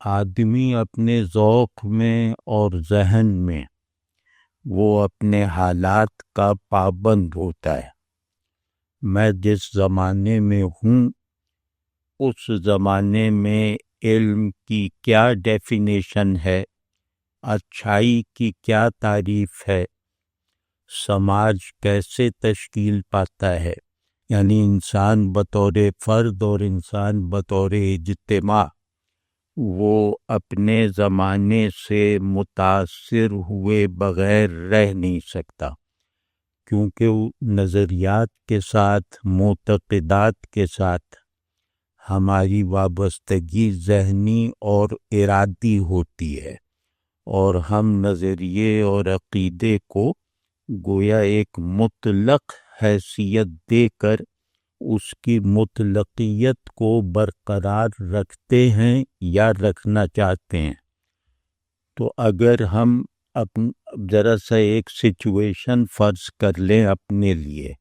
آدمی اپنے ذوق میں اور ذہن میں وہ اپنے حالات کا پابند ہوتا ہے۔ میں جس زمانے میں ہوں اس زمانے میں علم کی کیا ڈیفینیشن ہے، اچھائی کی کیا تعریف ہے، سماج کیسے تشکیل پاتا ہے، یعنی انسان بطور فرد اور انسان بطور اجتماع وہ اپنے زمانے سے متاثر ہوئے بغیر رہ نہیں سکتا، کیونکہ وہ نظریات کے ساتھ، معتقدات کے ساتھ ہماری وابستگی ذہنی اور ارادی ہوتی ہے، اور ہم نظریے اور عقیدے کو گویا ایک مطلق حیثیت دے کر اس کی مطلقیت کو برقرار رکھتے ہیں یا رکھنا چاہتے ہیں۔ تو اگر ہم ذرا سا ایک سچویشن فرض کر لیں اپنے لیے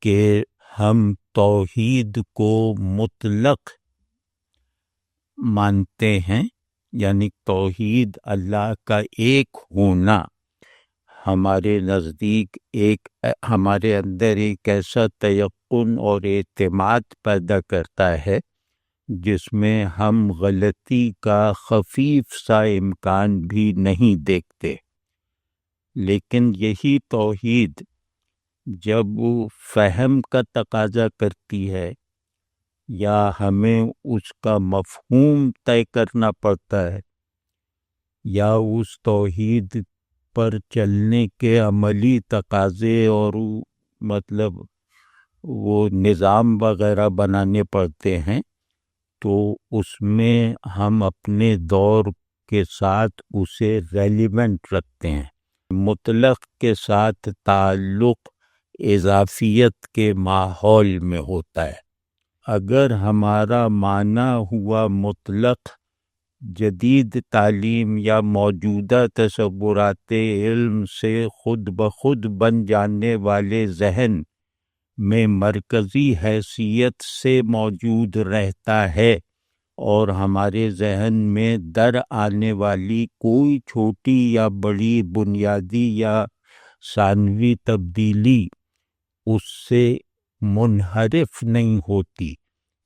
کہ ہم توحید کو مطلق مانتے ہیں، یعنی توحید اللہ کا ایک ہونا ہمارے نزدیک ہمارے اندر ایک ایسا تیقن اور اعتماد پیدا کرتا ہے جس میں ہم غلطی کا خفیف سا امکان بھی نہیں دیکھتے۔ لیکن یہی توحید جب وہ فہم کا تقاضا کرتی ہے یا ہمیں اس کا مفہوم طے کرنا پڑتا ہے، یا اس توحید پر چلنے کے عملی تقاضے اور مطلب وہ نظام وغیرہ بنانے پڑتے ہیں، تو اس میں ہم اپنے دور کے ساتھ اسے ریلیونٹ رکھتے ہیں۔ مطلق کے ساتھ تعلق اضافیت کے ماحول میں ہوتا ہے۔ اگر ہمارا مانا ہوا مطلق جدید تعلیم یا موجودہ تصورات علم سے خود بخود بن جانے والے ذہن میں مرکزی حیثیت سے موجود رہتا ہے، اور ہمارے ذہن میں در آنے والی کوئی چھوٹی یا بڑی بنیادی یا ثانوی تبدیلی اس سے منحرف نہیں ہوتی،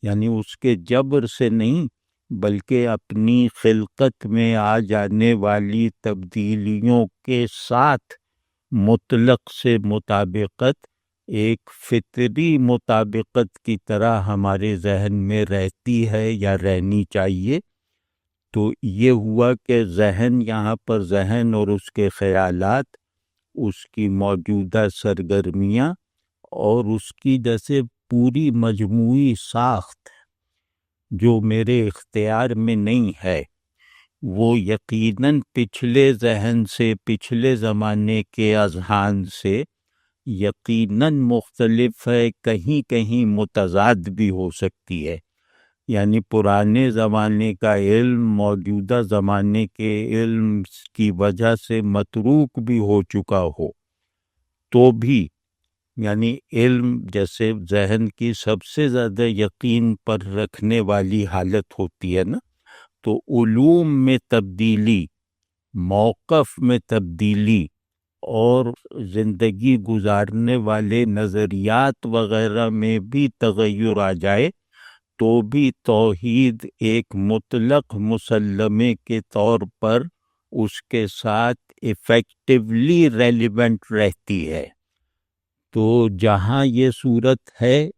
یعنی اس کے جبر سے نہیں بلکہ اپنی خلقت میں آ جانے والی تبدیلیوں کے ساتھ مطلق سے مطابقت ایک فطری مطابقت کی طرح ہمارے ذہن میں رہتی ہے یا رہنی چاہیے۔ تو یہ ہوا کہ ذہن، یہاں پر ذہن اور اس کے خیالات، اس کی موجودہ سرگرمیاں اور اس کی جیسے پوری مجموعی ساخت جو میرے اختیار میں نہیں ہے، وہ یقیناً پچھلے ذہن سے، پچھلے زمانے کے اذہان سے یقیناً مختلف ہے، کہیں کہیں متضاد بھی ہو سکتی ہے۔ یعنی پرانے زمانے کا علم موجودہ زمانے کے علم کی وجہ سے متروک بھی ہو چکا ہو تو بھی، یعنی علم جیسے ذہن کی سب سے زیادہ یقین پر رکھنے والی حالت ہوتی ہے نا، تو علوم میں تبدیلی، موقف میں تبدیلی اور زندگی گزارنے والے نظریات وغیرہ میں بھی تغیر آ جائے تو بھی توحید ایک مطلق مسلمے کے طور پر اس کے ساتھ ایفیکٹیولی ریلیونٹ رہتی ہے۔ تو جہاں یہ صورت ہے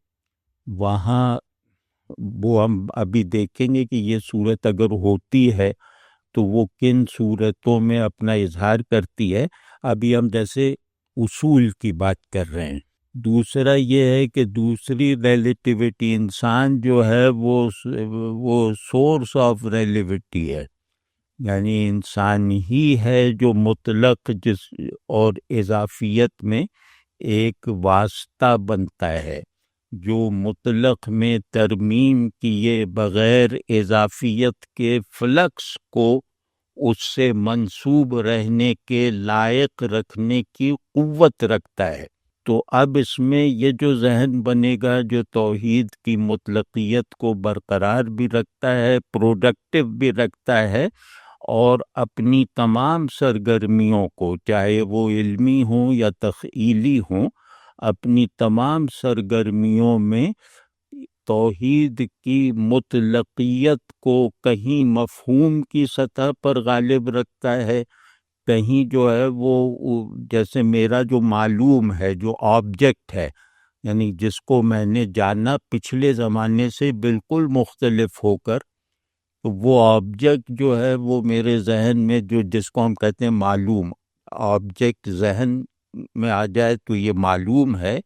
وہاں وہ ہم ابھی دیکھیں گے کہ یہ صورت اگر ہوتی ہے تو وہ کن صورتوں میں اپنا اظہار کرتی ہے۔ ابھی ہم جیسے اصول کی بات کر رہے ہیں۔ دوسرا یہ ہے کہ دوسری ریلیٹیوٹی، انسان جو ہے وہ سورس آف ریلیٹیوٹی ہے، یعنی انسان ہی ہے جو مطلق اور اضافیت میں ایک واسطہ بنتا ہے، جو مطلق میں ترمیم کیے بغیر اضافیت کے فلکس کو اس سے منسوب رہنے کے لائق رکھنے کی قوت رکھتا ہے۔ تو اب اس میں یہ جو ذہن بنے گا جو توحید کی مطلقیت کو برقرار بھی رکھتا ہے، پروڈکٹیو بھی رکھتا ہے، اور اپنی تمام سرگرمیوں کو، چاہے وہ علمی ہوں یا تخیلی ہوں، اپنی تمام سرگرمیوں میں توحید کی مطلقیت کو کہیں مفہوم کی سطح پر غالب رکھتا ہے، کہیں جو ہے وہ جیسے میرا جو معلوم ہے، جو آبجیکٹ ہے، یعنی جس کو میں نے جانا پچھلے زمانے سے بالکل مختلف ہو کر، وہ آبجیکٹ جو ہے وہ میرے ذہن میں جس کو ہم کہتے ہیں معلوم آبجیکٹ ذہن میں آ جائے تو یہ معلوم ہے،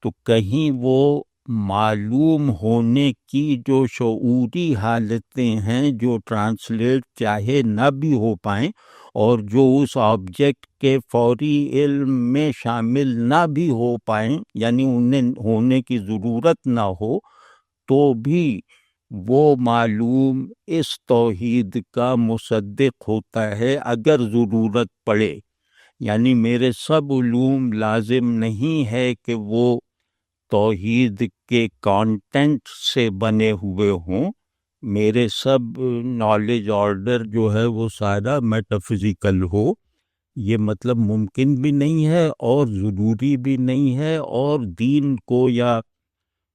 تو کہیں وہ معلوم ہونے کی جو شعوری حالتیں ہیں جو ٹرانسلیٹ چاہے نہ بھی ہو پائیں اور جو اس آبجیکٹ کے فوری علم میں شامل نہ بھی ہو پائیں، یعنی انہیں ہونے کی ضرورت نہ ہو، تو بھی وہ معلوم اس توحید کا مصدق ہوتا ہے اگر ضرورت پڑے. یعنی میرے سب علوم لازم نہیں ہے کہ وہ توحید کے کانٹینٹ سے بنے ہوئے ہوں، میرے سب نالج آرڈر جو ہے وہ سارا میٹافزیکل ہو. یہ مطلب ممکن بھی نہیں ہے اور ضروری بھی نہیں ہے، اور دین کو یا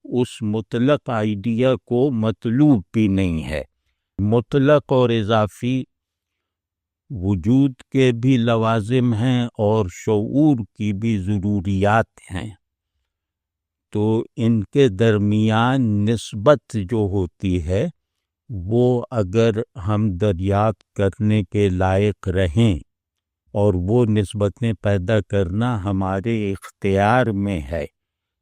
اس مطلق آئیڈیا کو مطلوب بھی نہیں ہے. مطلق اور اضافی وجود کے بھی لوازم ہیں اور شعور کی بھی ضروریات ہیں، تو ان کے درمیان نسبت جو ہوتی ہے وہ اگر ہم دریافت کرنے کے لائق رہیں، اور وہ نسبتیں پیدا کرنا ہمارے اختیار میں ہے،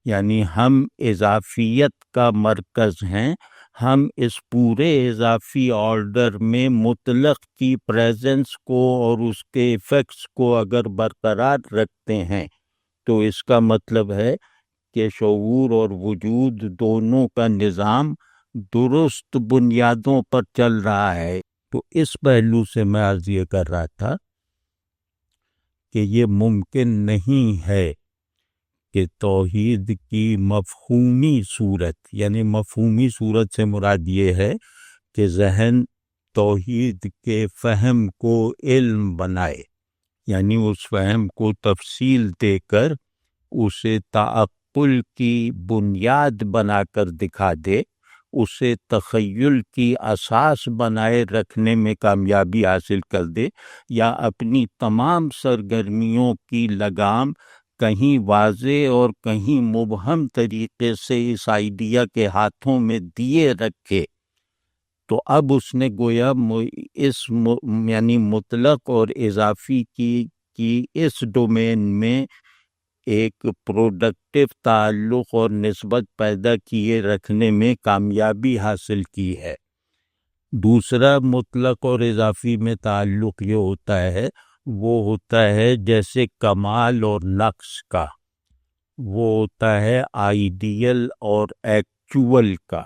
یعنی ہم اضافیت کا مرکز ہیں، ہم اس پورے اضافی آرڈر میں مطلق کی پریزنس کو اور اس کے ایفیکٹس کو اگر برقرار رکھتے ہیں تو اس کا مطلب ہے کہ شعور اور وجود دونوں کا نظام درست بنیادوں پر چل رہا ہے. تو اس پہلو سے میں عرض یہ کر رہا تھا کہ یہ ممکن نہیں ہے کہ توحید کی مفہومی صورت، یعنی مفہومی صورت سے مراد یہ ہے کہ ذہن توحید کے فہم کو علم بنائے، یعنی اس فہم کو تفصیل دے کر اسے تعقل کی بنیاد بنا کر دکھا دے، اسے تخیل کی اساس بنائے رکھنے میں کامیابی حاصل کر دے، یا اپنی تمام سرگرمیوں کی لگام کہیں واضح اور کہیں مبہم طریقے سے اس آئیڈیا کے ہاتھوں میں دیے رکھے، تو اب اس نے گویا یعنی مطلق اور اضافی کی اس ڈومین میں ایک پروڈکٹیو تعلق اور نسبت پیدا کیے رکھنے میں کامیابی حاصل کی ہے. دوسرا مطلق اور اضافی میں تعلق یہ ہوتا ہے، وہ ہوتا ہے جیسے کمال اور نقص کا، وہ ہوتا ہے آئیڈیل اور ایکچول کا.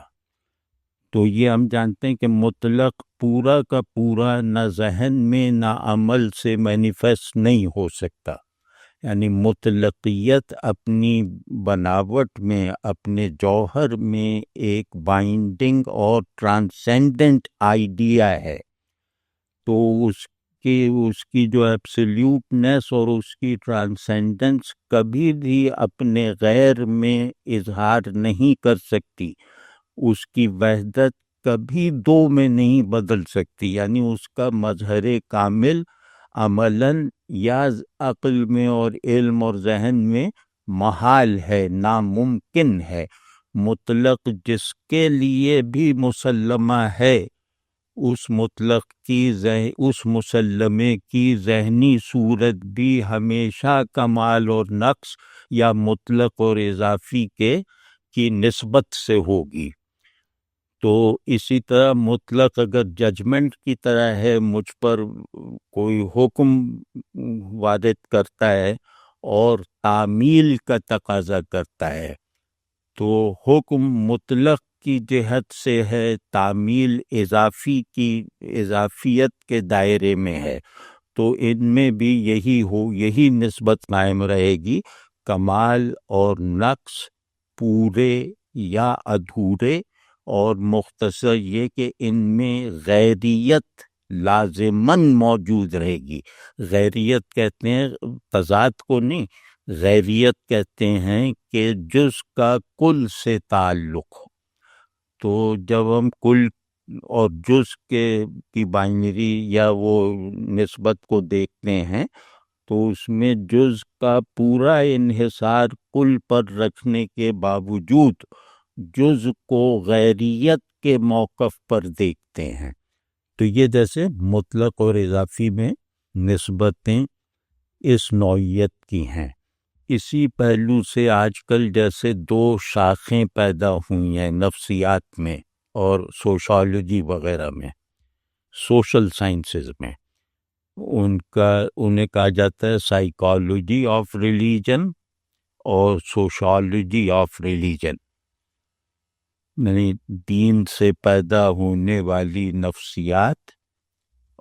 تو یہ ہم جانتے ہیں کہ مطلق پورا کا پورا نہ ذہن میں نہ عمل سے مینیفیسٹ نہیں ہو سکتا، یعنی مطلقیت اپنی بناوٹ میں، اپنے جوہر میں ایک بائنڈنگ اور ٹرانسینڈنٹ آئیڈیا ہے، تو اس کی جو ایبسلیوٹنس اور اس کی ٹرانسینڈنس کبھی بھی اپنے غیر میں اظہار نہیں کر سکتی، اس کی وحدت کبھی دو میں نہیں بدل سکتی، یعنی اس کا مظہر کامل عملاً یا عقل میں اور علم اور ذہن میں محال ہے، ناممکن ہے. مطلق جس کے لیے بھی مسلمہ ہے، اس مطلق کی اس مسلمے کی ذہنی صورت بھی ہمیشہ کمال اور نقص یا مطلق اور اضافی کی نسبت سے ہوگی. تو اسی طرح مطلق اگر ججمنٹ کی طرح ہے، مجھ پر کوئی حکم وارد کرتا ہے اور تعمیل کا تقاضا کرتا ہے، تو حکم مطلق کی جہت سے ہے، تعمیل اضافیت کے دائرے میں ہے، تو ان میں بھی یہی نسبت قائم رہے گی. کمال اور نقص پورے یا ادھورے، اور مختصر یہ کہ ان میں غیریت لازماً موجود رہے گی۔ غیریت کہتے ہیں تضاد کو نہیں، غیریت کہتے ہیں کہ جز کا کل سے تعلق ہو۔ تو جب ہم کل اور جز کی بائنری یا وہ نسبت کو دیکھتے ہیں تو اس میں جز کا پورا انحصار کل پر رکھنے کے باوجود جز کو غیریت کے موقف پر دیکھتے ہیں۔ تو یہ جیسے مطلق اور اضافی میں نسبتیں اس نوعیت کی ہیں۔ اسی پہلو سے آج کل جیسے دو شاخیں پیدا ہوئی ہیں نفسیات میں اور سوشالوجی وغیرہ میں، سوشل سائنسز میں، انہیں کہا جاتا ہے سائیکالوجی آف ریلیجن اور سوشالوجی آف ریلیجن، یعنی دین سے پیدا ہونے والی نفسیات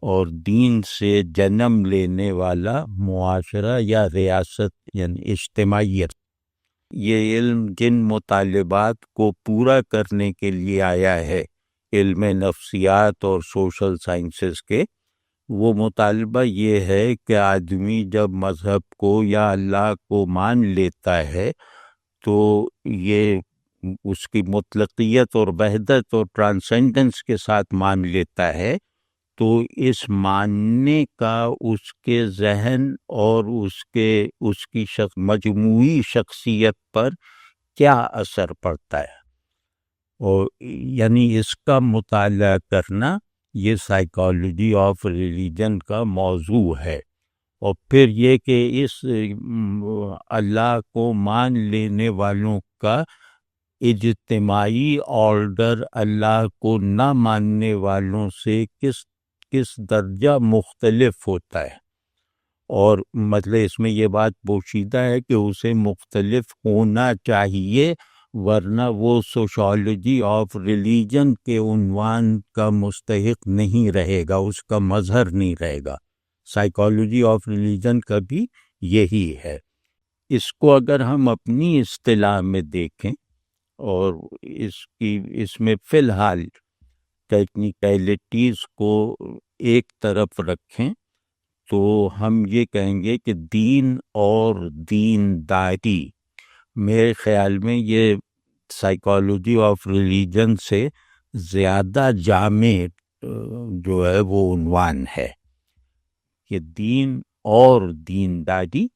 اور دین سے جنم لینے والا معاشرہ یا ریاست یعنی اجتماعیت۔ یہ علم جن مطالبات کو پورا کرنے کے لیے آیا ہے، علم نفسیات اور سوشل سائنسز کے، وہ مطالبہ یہ ہے کہ آدمی جب مذہب کو یا اللہ کو مان لیتا ہے تو یہ اس کی مطلقیت اور وحدت اور ٹرانسینڈنس کے ساتھ مان لیتا ہے، تو اس ماننے کا اس کے ذہن اور اس کی مجموعی شخصیت پر کیا اثر پڑتا ہے، اور یعنی اس کا مطالعہ کرنا یہ سائیکالوجی آف ریلیجن کا موضوع ہے۔ اور پھر یہ کہ اس اللہ کو مان لینے والوں کا اجتماعی آرڈر اللہ کو نہ ماننے والوں سے کس درجہ مختلف ہوتا ہے، اور مطلب اس میں یہ بات پوشیدہ ہے کہ اسے مختلف ہونا چاہیے، ورنہ وہ سوشالوجی آف ریلیجن کے عنوان کا مستحق نہیں رہے گا، اس کا مظہر نہیں رہے گا۔ سائیکالوجی آف ریلیجن کا بھی یہی ہے۔ اس کو اگر ہم اپنی اصطلاح میں دیکھیں اور اس میں فی الحال ٹیکنیکلٹیز کو ایک طرف رکھیں تو ہم یہ کہیں گے کہ دین اور دینداری، میرے خیال میں یہ سائیکالوجی آف ریلیجن سے زیادہ جامع جو ہے وہ عنوان ہے کہ دین اور دینداری،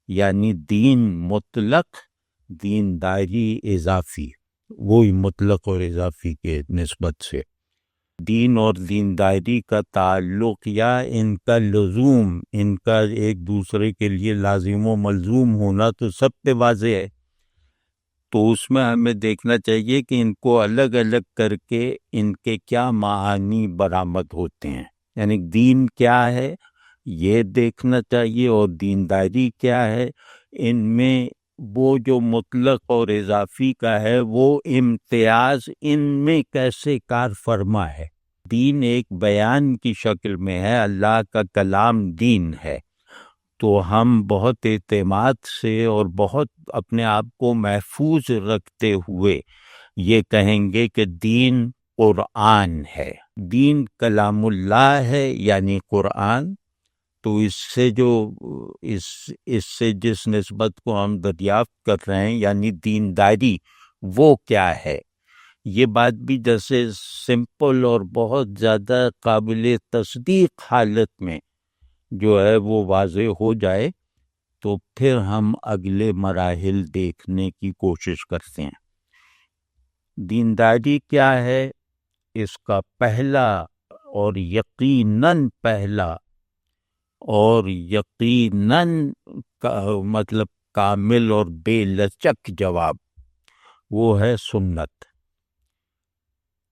یعنی دین مطلق، دینداری اضافی، وہی مطلق اور اضافی کے نسبت سے۔ دین اور دینداری کا تعلق یا ان کا لزوم، ان کا ایک دوسرے کے لیے لازم و ملزوم ہونا تو سب پہ واضح ہے، تو اس میں ہمیں دیکھنا چاہیے کہ ان کو الگ الگ کر کے ان کے کیا معانی برآمد ہوتے ہیں، یعنی دین کیا ہے یہ دیکھنا چاہیے اور دینداری کیا ہے، ان میں وہ جو مطلق اور اضافی کا ہے وہ امتیاز ان میں کیسے کار فرما ہے۔ دین ایک بیان کی شکل میں ہے، اللہ کا کلام دین ہے، تو ہم بہت اعتماد سے اور بہت اپنے آپ کو محفوظ رکھتے ہوئے یہ کہیں گے کہ دین قرآن ہے، دین کلام اللہ ہے یعنی قرآن۔ تو اس سے جس نسبت کو ہم دریافت کر رہے ہیں یعنی دینداری، وہ کیا ہے، یہ بات بھی جیسے سمپل اور بہت زیادہ قابل تصدیق حالت میں جو ہے وہ واضح ہو جائے تو پھر ہم اگلے مراحل دیکھنے کی کوشش کرتے ہیں۔ دینداری کیا ہے، اس کا پہلا اور یقیناً پہلا اور یقیناً مطلب کامل اور بے لچک جواب وہ ہے سنت۔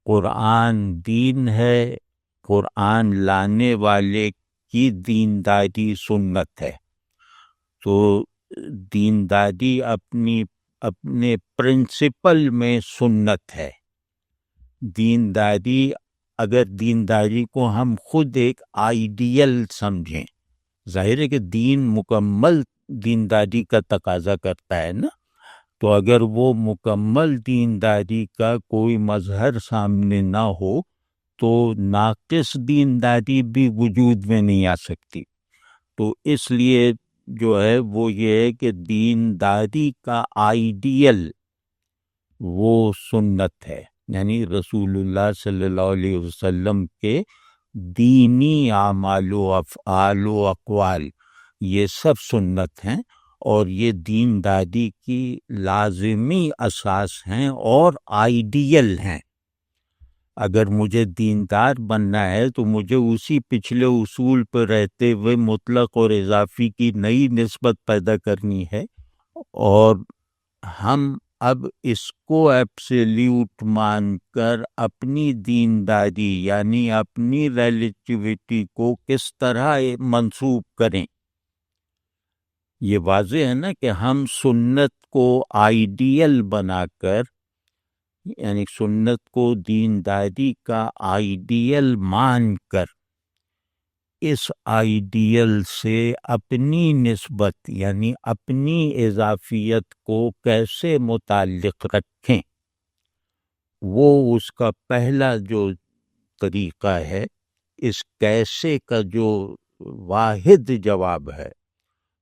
قرآن دین ہے، قرآن لانے والے کی دینداری سنت ہے، تو دینداری اپنے پرنسپل میں سنت ہے۔ دینداری، اگر دینداری کو ہم خود ایک آئیڈیل سمجھیں، ظاہر ہے کہ دین مکمل دینداری کا تقاضا کرتا ہے نا، تو اگر وہ مکمل دینداری کا کوئی مظہر سامنے نہ ہو تو ناقص دینداری بھی وجود میں نہیں آ سکتی. تو اس لیے جو ہے وہ یہ ہے کہ دینداری کا آئیڈیل وہ سنت ہے، یعنی رسول اللہ صلی اللہ علیہ وسلم کے دینی اعمال و افعال و اقوال یہ سب سنت ہیں، اور یہ دینداری کی لازمی اساس ہیں اور آئیڈیل ہیں. اگر مجھے دیندار بننا ہے تو مجھے اسی پچھلے اصول پر رہتے ہوئے مطلق اور اضافی کی نئی نسبت پیدا کرنی ہے، اور ہم اب اس کو ایبسلیوٹ مان کر اپنی دینداری یعنی اپنی ریلیٹیوٹی کو کس طرح منسوب کریں. یہ واضح ہے نا کہ ہم سنت کو آئیڈیل بنا کر، یعنی سنت کو دینداری کا آئیڈیل مان کر، اس آئیڈیل سے اپنی نسبت یعنی اپنی اضافیت کو کیسے متعلق رکھیں، وہ اس کا پہلا جو طریقہ ہے. اس کیسے کا جو واحد جواب ہے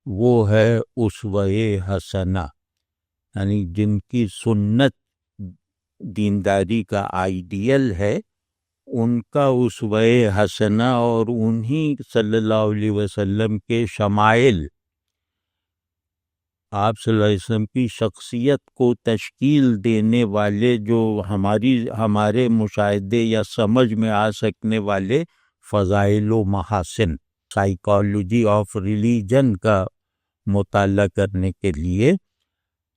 وہ ہے اسوہ حسنہ، یعنی جن کی سنت دینداری کا آئیڈیل ہے ان کا اسوہ حسنہ، اور انہی صلی اللہ علیہ وسلم کے شمائل، آپ صلی اللہ علیہ وسلم کی شخصیت کو تشکیل دینے والے جو ہمارے مشاہدے یا سمجھ میں آ سکنے والے فضائل و محاسن، سائیکالوجی آف ریلیجن کا مطالعہ کرنے کے لیے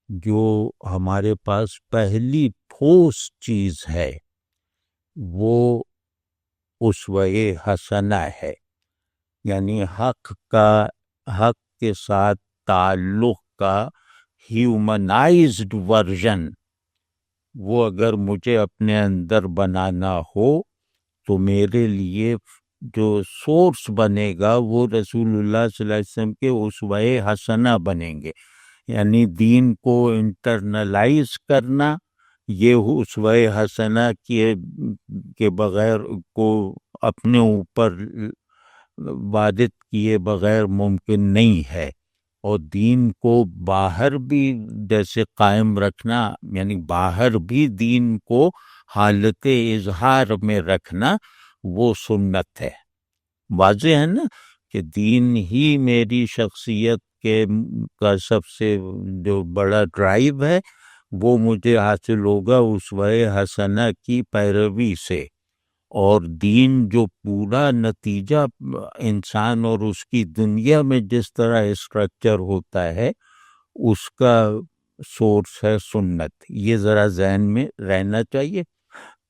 جو ہمارے پاس پہلی ٹھوس چیز ہے وہ اسوہ حسنہ ہے، یعنی حق کے ساتھ تعلق کا ہیومنائزڈ ورژن. وہ اگر مجھے اپنے اندر بنانا ہو تو میرے لیے جو سورس بنے گا وہ رسول اللہ صلی اللہ علیہ وسلم کے اسوہ حسنہ بنیں گے. یعنی دین کو انٹرنلائز کرنا یہ اسوہ حسنہ کے بغیر کو اپنے اوپر وارد کیے بغیر ممکن نہیں ہے، اور دین کو باہر بھی جیسے قائم رکھنا، یعنی باہر بھی دین کو حالت اظہار میں رکھنا وہ سنت ہے. واضح ہے نا کہ دین ہی میری شخصیت کا سب سے جو بڑا ڈرائیو ہے وہ مجھے حاصل ہوگا اسوہ حسنہ کی پیروی سے، اور دین جو پورا نتیجہ انسان اور اس کی دنیا میں جس طرح اسٹرکچر ہوتا ہے اس کا سورس ہے سنت. یہ ذرا ذہن میں رہنا چاہیے.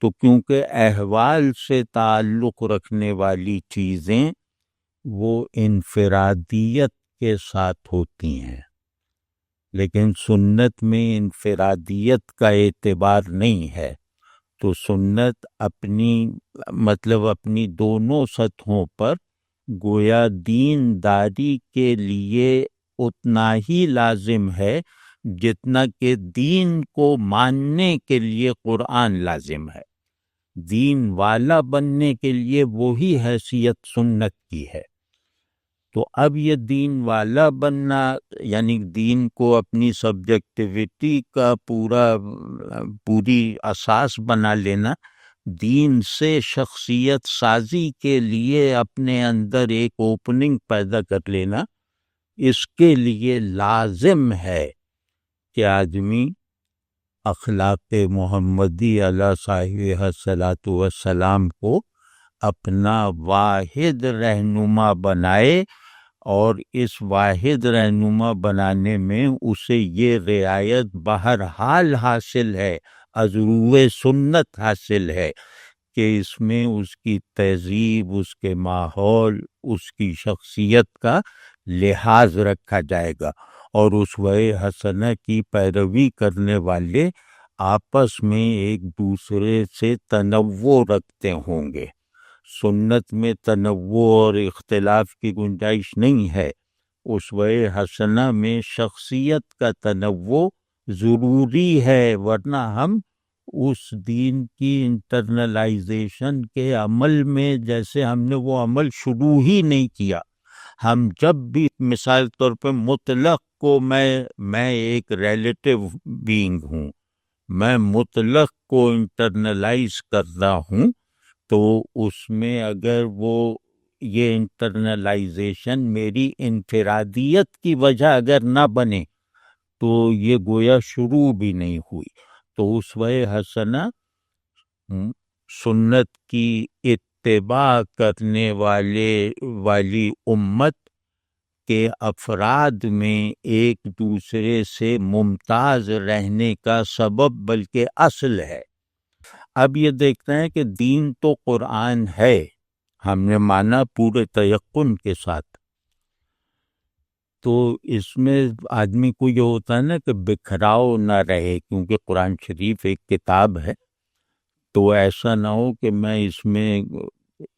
تو کیونکہ احوال سے تعلق رکھنے والی چیزیں وہ انفرادیت کے ساتھ ہوتی ہیں، لیکن سنت میں انفرادیت کا اعتبار نہیں ہے. تو سنت اپنی دونوں سطحوں پر گویا دینداری کے لیے اتنا ہی لازم ہے جتنا کہ دین کو ماننے کے لیے قرآن لازم ہے. دین والا بننے کے لیے وہی حیثیت سنت کی ہے. تو اب یہ دین والا بننا یعنی دین کو اپنی سبجیکٹیوٹی کا پوری اساس بنا لینا، دین سے شخصیت سازی کے لیے اپنے اندر ایک اوپننگ پیدا کر لینا، اس کے لیے لازم ہے کہ آدمی اخلاق محمدی علیہ صاحب الصلاۃ والسلام کو اپنا واحد رہنما بنائے، اور اس واحد رہنما بنانے میں اسے یہ رعایت بہرحال حاصل ہے، ازروِ سنت حاصل ہے کہ اس میں اس کی تہذیب، اس کے ماحول، اس کی شخصیت کا لحاظ رکھا جائے گا، اور اسوہ حسنہ کی پیروی کرنے والے آپس میں ایک دوسرے سے تنوع رکھتے ہوں گے. سنت میں تنوع اور اختلاف کی گنجائش نہیں ہے، اسوہ حسنہ میں شخصیت کا تنوع ضروری ہے، ورنہ ہم اس دین کی انٹرنلائزیشن کے عمل میں جیسے ہم نے وہ عمل شروع ہی نہیں کیا. ہم جب بھی مثال طور پہ مطلق کو میں ایک ریلیٹیو بینگ ہوں، میں مطلق کو انٹرنلائز کرتا ہوں، تو اس میں اگر وہ یہ انٹرنلائزیشن میری انفرادیت کی وجہ اگر نہ بنے تو یہ گویا شروع بھی نہیں ہوئی. تو اسوہ حسنہ سنت کی اتباع کرنے والی امت کے افراد میں ایک دوسرے سے ممتاز رہنے کا سبب بلکہ اصل ہے. اب یہ دیکھتے ہیں کہ دین تو قرآن ہے، ہم نے مانا پورے تیقن کے ساتھ، تو اس میں آدمی کو یہ ہوتا ہے نا کہ بکھراؤ نہ رہے، کیونکہ قرآن شریف ایک کتاب ہے، تو ایسا نہ ہو کہ میں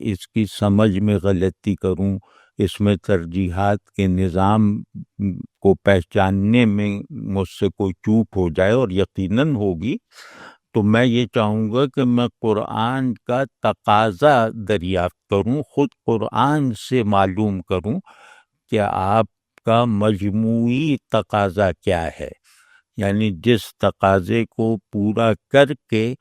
اس کی سمجھ میں غلطی کروں، اس میں ترجیحات کے نظام کو پہچاننے میں مجھ سے کوئی چوک ہو جائے، اور یقیناً ہوگی. تو میں یہ چاہوں گا کہ میں قرآن کا تقاضا دریافت کروں، خود قرآن سے معلوم کروں کہ آپ کا مجموعی تقاضا کیا ہے، یعنی جس تقاضے کو پورا کر کے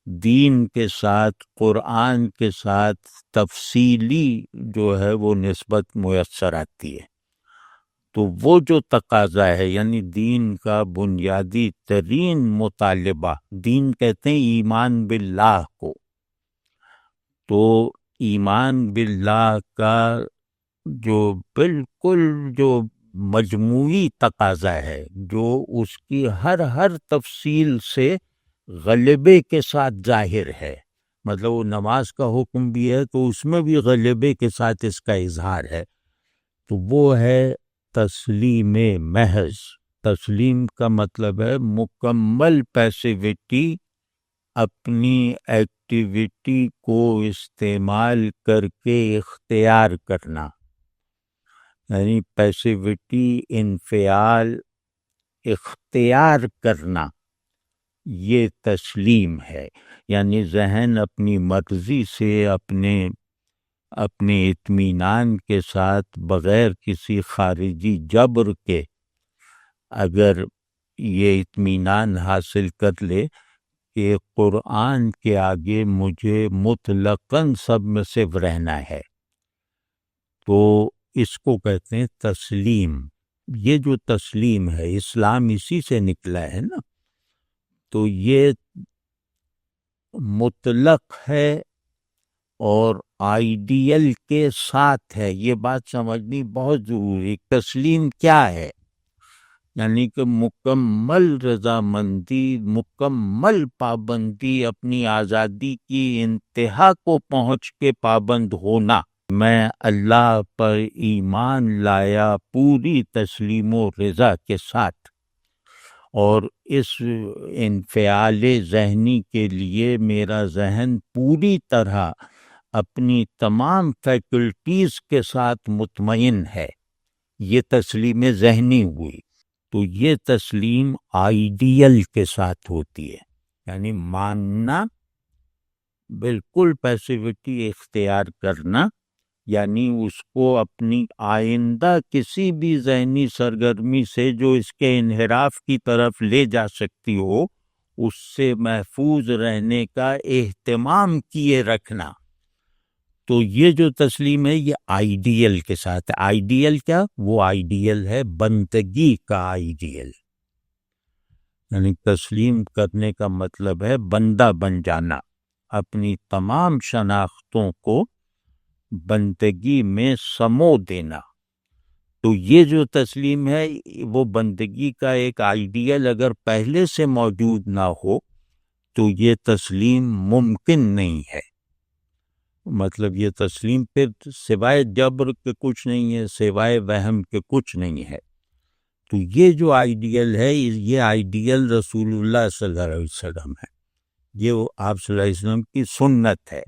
دین کے ساتھ، قرآن کے ساتھ تفصیلی جو ہے وہ نسبت میسر آتی ہے. تو وہ جو تقاضا ہے، یعنی دین کا بنیادی ترین مطالبہ، دین کہتے ہیں ایمان باللہ کو، تو ایمان باللہ کا جو بالکل جو مجموعی تقاضا ہے، جو اس کی ہر تفصیل سے غلبے کے ساتھ ظاہر ہے، مطلب وہ نماز کا حکم بھی ہے تو اس میں بھی غلبے کے ساتھ اس کا اظہار ہے، تو وہ ہے تسلیم محض. تسلیم کا مطلب ہے مکمل پیسیوٹی، اپنی ایکٹیویٹی کو استعمال کر کے اختیار کرنا، یعنی پیسیوٹی، انفعال، اختیار کرنا، یہ تسلیم ہے. یعنی ذہن اپنی مرضی سے اپنے اطمینان کے ساتھ بغیر کسی خارجی جبر کے اگر یہ اطمینان حاصل کر لے کہ قرآن کے آگے مجھے مطلقاً سبمسو رہنا ہے، تو اس کو کہتے ہیں تسلیم. یہ جو تسلیم ہے، اسلام اسی سے نکلا ہے نا، تو یہ مطلق ہے اور آئیڈیل کے ساتھ ہے. یہ بات سمجھنی بہت ضروری. تسلیم کیا ہے؟ یعنی کہ مکمل رضامندی، مکمل پابندی، اپنی آزادی کی انتہا کو پہنچ کے پابند ہونا. میں اللہ پر ایمان لایا پوری تسلیم و رضا کے ساتھ، اور اس انفعال ذہنی کے لیے میرا ذہن پوری طرح اپنی تمام فیکلٹیز کے ساتھ مطمئن ہے. یہ تسلیم ذہنی ہوئی. تو یہ تسلیم آئیڈیل کے ساتھ ہوتی ہے، یعنی ماننا، بالکل پیسیوٹی اختیار کرنا، یعنی اس کو اپنی آئندہ کسی بھی ذہنی سرگرمی سے جو اس کے انحراف کی طرف لے جا سکتی ہو، اس سے محفوظ رہنے کا اہتمام کیے رکھنا. تو یہ جو تسلیم ہے یہ آئیڈیل کے ساتھ ہے. آئیڈیل کیا؟ وہ آئیڈیل ہے بندگی کا آئیڈیل، یعنی تسلیم کرنے کا مطلب ہے بندہ بن جانا، اپنی تمام شناختوں کو بندگی میں سمو دینا. تو یہ جو تسلیم ہے وہ بندگی کا ایک آئیڈیل اگر پہلے سے موجود نہ ہو تو یہ تسلیم ممکن نہیں ہے. مطلب یہ تسلیم پھر سوائے جبر کے کچھ نہیں ہے، سوائے وہم کے کچھ نہیں ہے. تو یہ جو آئیڈیل ہے، یہ آئیڈیل رسول اللہ صلی اللہ علیہ وسلم ہے، یہ آپ صلی اللہ علیہ وسلم کی سنت ہے.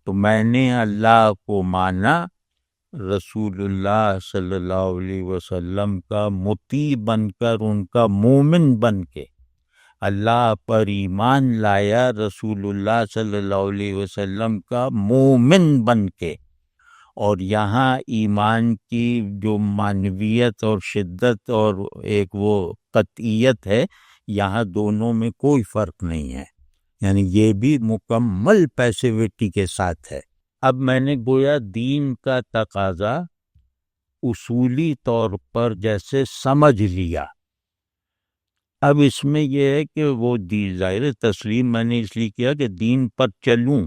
تو میں نے اللہ کو مانا رسول اللہ صلی اللہ علیہ وسلم کا مطیع بن کر، ان کا مومن بن کے اللہ پر ایمان لایا، رسول اللہ صلی اللہ علیہ وسلم کا مومن بن کے، اور یہاں ایمان کی جو معنویت اور شدت اور ایک وہ قطعیت ہے، یہاں دونوں میں کوئی فرق نہیں ہے، یعنی یہ بھی مکمل پیسیوٹی کے ساتھ ہے۔ اب میں نے گویا دین کا تقاضا اصولی طور پر جیسے سمجھ لیا، اب اس میں یہ ہے کہ وہ ظاہر تسلیم میں نے اس لیے کیا کہ دین پر چلوں،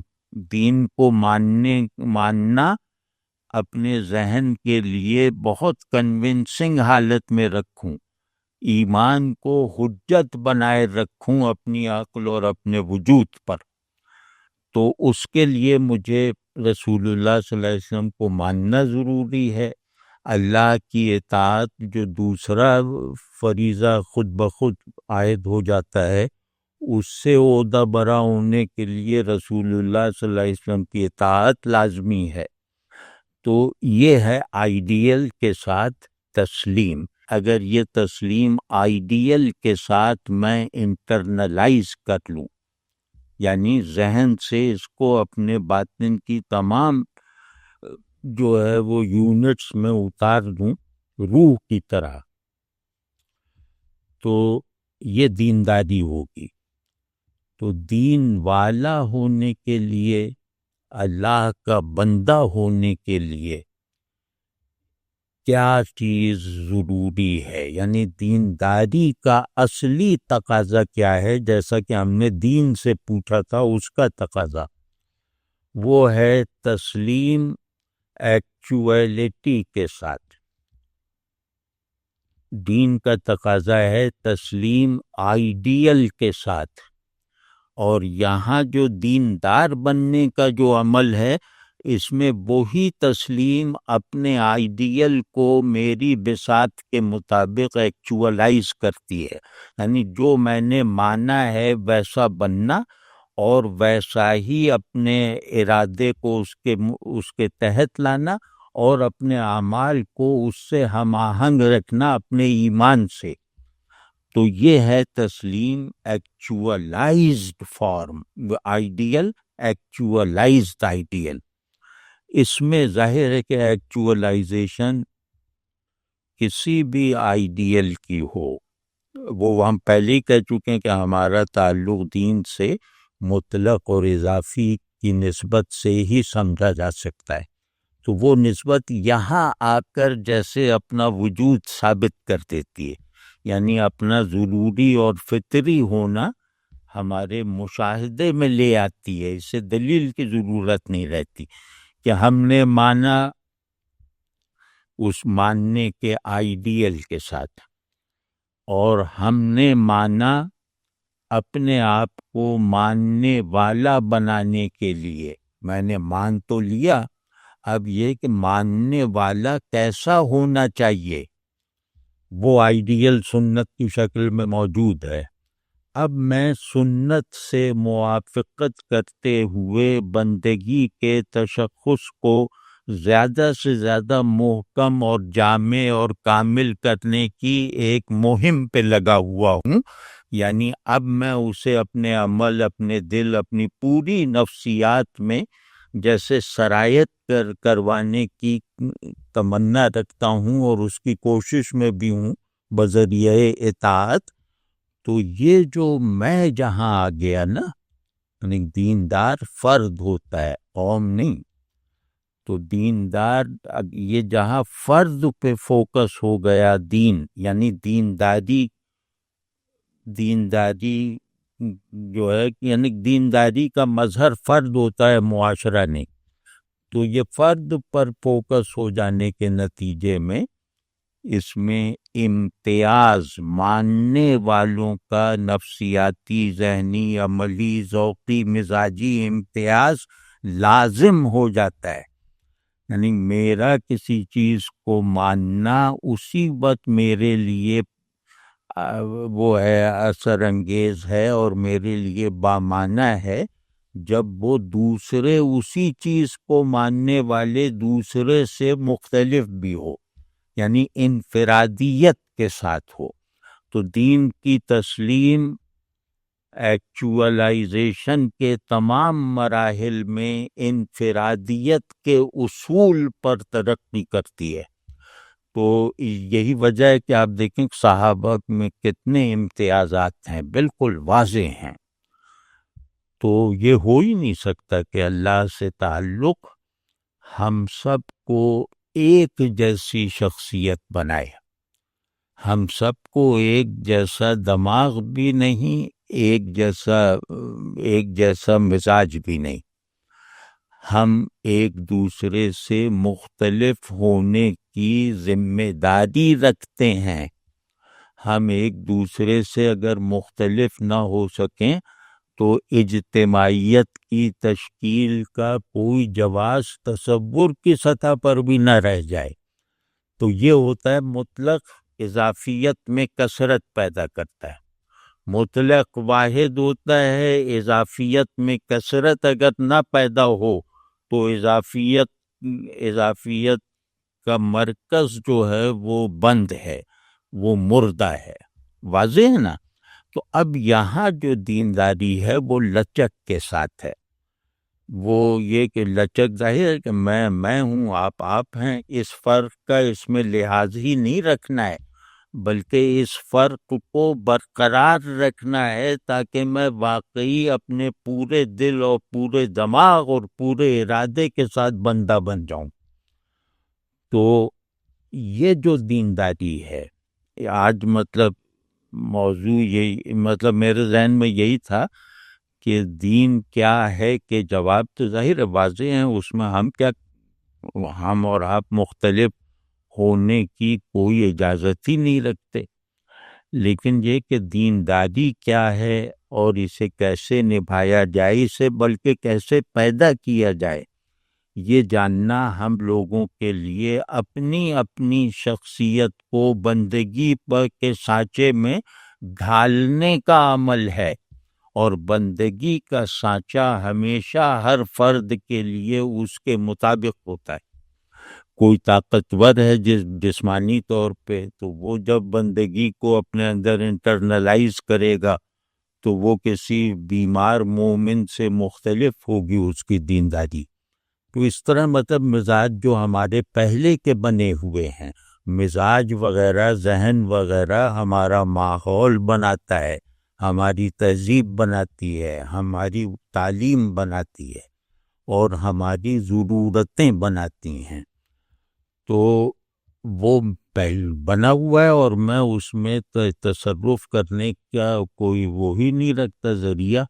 دین کو ماننا اپنے ذہن کے لیے بہت کنونسنگ حالت میں رکھوں، ایمان کو حجت بنائے رکھوں اپنی عقل اور اپنے وجود پر، تو اس کے لیے مجھے رسول اللہ صلی اللہ علیہ وسلم کو ماننا ضروری ہے۔ اللہ کی اطاعت جو دوسرا فریضہ خود بخود عائد ہو جاتا ہے، اس سے عہدہ برا ہونے کے لیے رسول اللہ صلی اللہ علیہ وسلم کی اطاعت لازمی ہے۔ تو یہ ہے آئیڈیل کے ساتھ تسلیم۔ اگر یہ تسلیم آئیڈیل کے ساتھ میں انٹرنلائز کر لوں، یعنی ذہن سے اس کو اپنے باطن کی تمام جو ہے وہ یونٹس میں اتار دوں روح کی طرح، تو یہ دینداری ہوگی۔ تو دین والا ہونے کے لیے، اللہ کا بندہ ہونے کے لیے کیا چیز ضروری ہے، یعنی دینداری کا اصلی تقاضا کیا ہے، جیسا کہ ہم نے دین سے پوچھا تھا، اس کا تقاضا وہ ہے تسلیم ایکچویلٹی کے ساتھ۔ دین کا تقاضا ہے تسلیم آئیڈیل کے ساتھ، اور یہاں جو دیندار بننے کا جو عمل ہے، اس میں وہی تسلیم اپنے آئیڈیل کو میری بساط کے مطابق ایکچوالائز کرتی ہے، یعنی جو میں نے مانا ہے ویسا بننا، اور ویسا ہی اپنے ارادے کو اس کے تحت لانا، اور اپنے اعمال کو اس سے ہم آہنگ رکھنا اپنے ایمان سے۔ تو یہ ہے تسلیم ایکچوالائزڈ فارم، آئیڈیل ایکچوالائزڈ آئیڈیل۔ اس میں ظاہر ہے کہ ایکچوالائزیشن کسی بھی آئیڈیل کی ہو، وہ ہم پہلے ہی کہہ چکے ہیں کہ ہمارا تعلق دین سے مطلق اور اضافی کی نسبت سے ہی سمجھا جا سکتا ہے، تو وہ نسبت یہاں آ کر جیسے اپنا وجود ثابت کر دیتی ہے، یعنی اپنا ضروری اور فطری ہونا ہمارے مشاہدے میں لے آتی ہے، اسے دلیل کی ضرورت نہیں رہتی کہ ہم نے مانا اس ماننے کے آئیڈیل کے ساتھ، اور ہم نے مانا اپنے آپ کو ماننے والا بنانے کے لیے۔ میں نے مان تو لیا، اب یہ کہ ماننے والا کیسا ہونا چاہیے، وہ آئیڈیل سنت کی شکل میں موجود ہے۔ اب میں سنت سے موافقت کرتے ہوئے بندگی کے تشخص کو زیادہ سے زیادہ محکم اور جامع اور کامل کرنے کی ایک مہم پہ لگا ہوا ہوں، یعنی اب میں اسے اپنے عمل، اپنے دل، اپنی پوری نفسیات میں جیسے سرایت کروانے کی تمنا رکھتا ہوں، اور اس کی کوشش میں بھی ہوں بذریعہ اطاعت۔ تو یہ جو میں جہاں آ گیا نا، یعنی دیندار فرد ہوتا ہے، قوم نہیں، تو دیندار یہ جہاں فرد پہ فوکس ہو گیا دین، یعنی دینداری جو ہے، یعنی دینداری کا مظہر فرد ہوتا ہے، معاشرہ نہیں، تو یہ فرد پر فوکس ہو جانے کے نتیجے میں اس میں امتیاز ماننے والوں کا نفسیاتی، ذہنی، عملی، ذوقی، مزاجی امتیاز لازم ہو جاتا ہے، یعنی میرا کسی چیز کو ماننا اسی وقت میرے لیے وہ ہے اثر انگیز ہے اور میرے لیے بامعنی ہے جب وہ دوسرے اسی چیز کو ماننے والے دوسرے سے مختلف بھی ہو، یعنی انفرادیت کے ساتھ ہو. تو دین کی تسلیم ایکچولائزیشن کے تمام مراحل میں انفرادیت کے اصول پر ترقی کرتی ہے. تو یہی وجہ ہے کہ آپ دیکھیں صحابہ میں کتنے امتیازات ہیں، بالکل واضح ہیں. تو یہ ہو ہی نہیں سکتا کہ اللہ سے تعلق ہم سب کو ایک جیسی شخصیت بنائے. ہم سب کو ایک جیسا دماغ بھی نہیں، ایک جیسا مزاج بھی نہیں. ہم ایک دوسرے سے مختلف ہونے کی ذمہ داری رکھتے ہیں. ہم ایک دوسرے سے اگر مختلف نہ ہو سکیں تو اجتماعیت کی تشکیل کا کوئی جواز تصور کی سطح پر بھی نہ رہ جائے. تو یہ ہوتا ہے مطلق اضافیت میں کثرت پیدا کرتا ہے. مطلق واحد ہوتا ہے، اضافیت میں کثرت اگر نہ پیدا ہو تو اضافیت کا مرکز جو ہے وہ بند ہے، وہ مردہ ہے. واضح ہے نا؟ تو اب یہاں جو دینداری ہے وہ لچک کے ساتھ ہے. وہ یہ کہ لچک ظاہر ہے کہ میں ہوں، آپ ہیں، اس فرق کا اس میں لحاظ ہی نہیں رکھنا ہے، بلکہ اس فرق کو برقرار رکھنا ہے تاکہ میں واقعی اپنے پورے دل اور پورے دماغ اور پورے ارادے کے ساتھ بندہ بن جاؤں. تو یہ جو دینداری ہے آج مطلب موضوع یہی، مطلب میرے ذہن میں یہی تھا کہ دین کیا ہے، کہ جواب تو ظاہر واضح ہیں، اس میں ہم اور آپ مختلف ہونے کی کوئی اجازت ہی نہیں رکھتے. لیکن یہ کہ دینداری کیا ہے اور اسے کیسے نبھایا جائے، اسے بلکہ کیسے پیدا کیا جائے، یہ جاننا ہم لوگوں کے لیے اپنی اپنی شخصیت کو بندگی کے سانچے میں ڈھالنے کا عمل ہے. اور بندگی کا سانچہ ہمیشہ ہر فرد کے لیے اس کے مطابق ہوتا ہے. کوئی طاقتور ہے جسمانی طور پہ، تو وہ جب بندگی کو اپنے اندر انٹرنلائز کرے گا تو وہ کسی بیمار مومن سے مختلف ہوگی اس کی دینداری. تو اس طرح مطلب مزاج جو ہمارے پہلے کے بنے ہوئے ہیں، مزاج وغیرہ، ذہن وغیرہ ہمارا ماحول بناتا ہے، ہماری تہذیب بناتی ہے، ہماری تعلیم بناتی ہے اور ہماری ضرورتیں بناتی ہیں. تو وہ بنا ہوا ہے اور میں اس میں تصرف کرنے کا کوئی وہی نہیں رکھتا ذریعہ.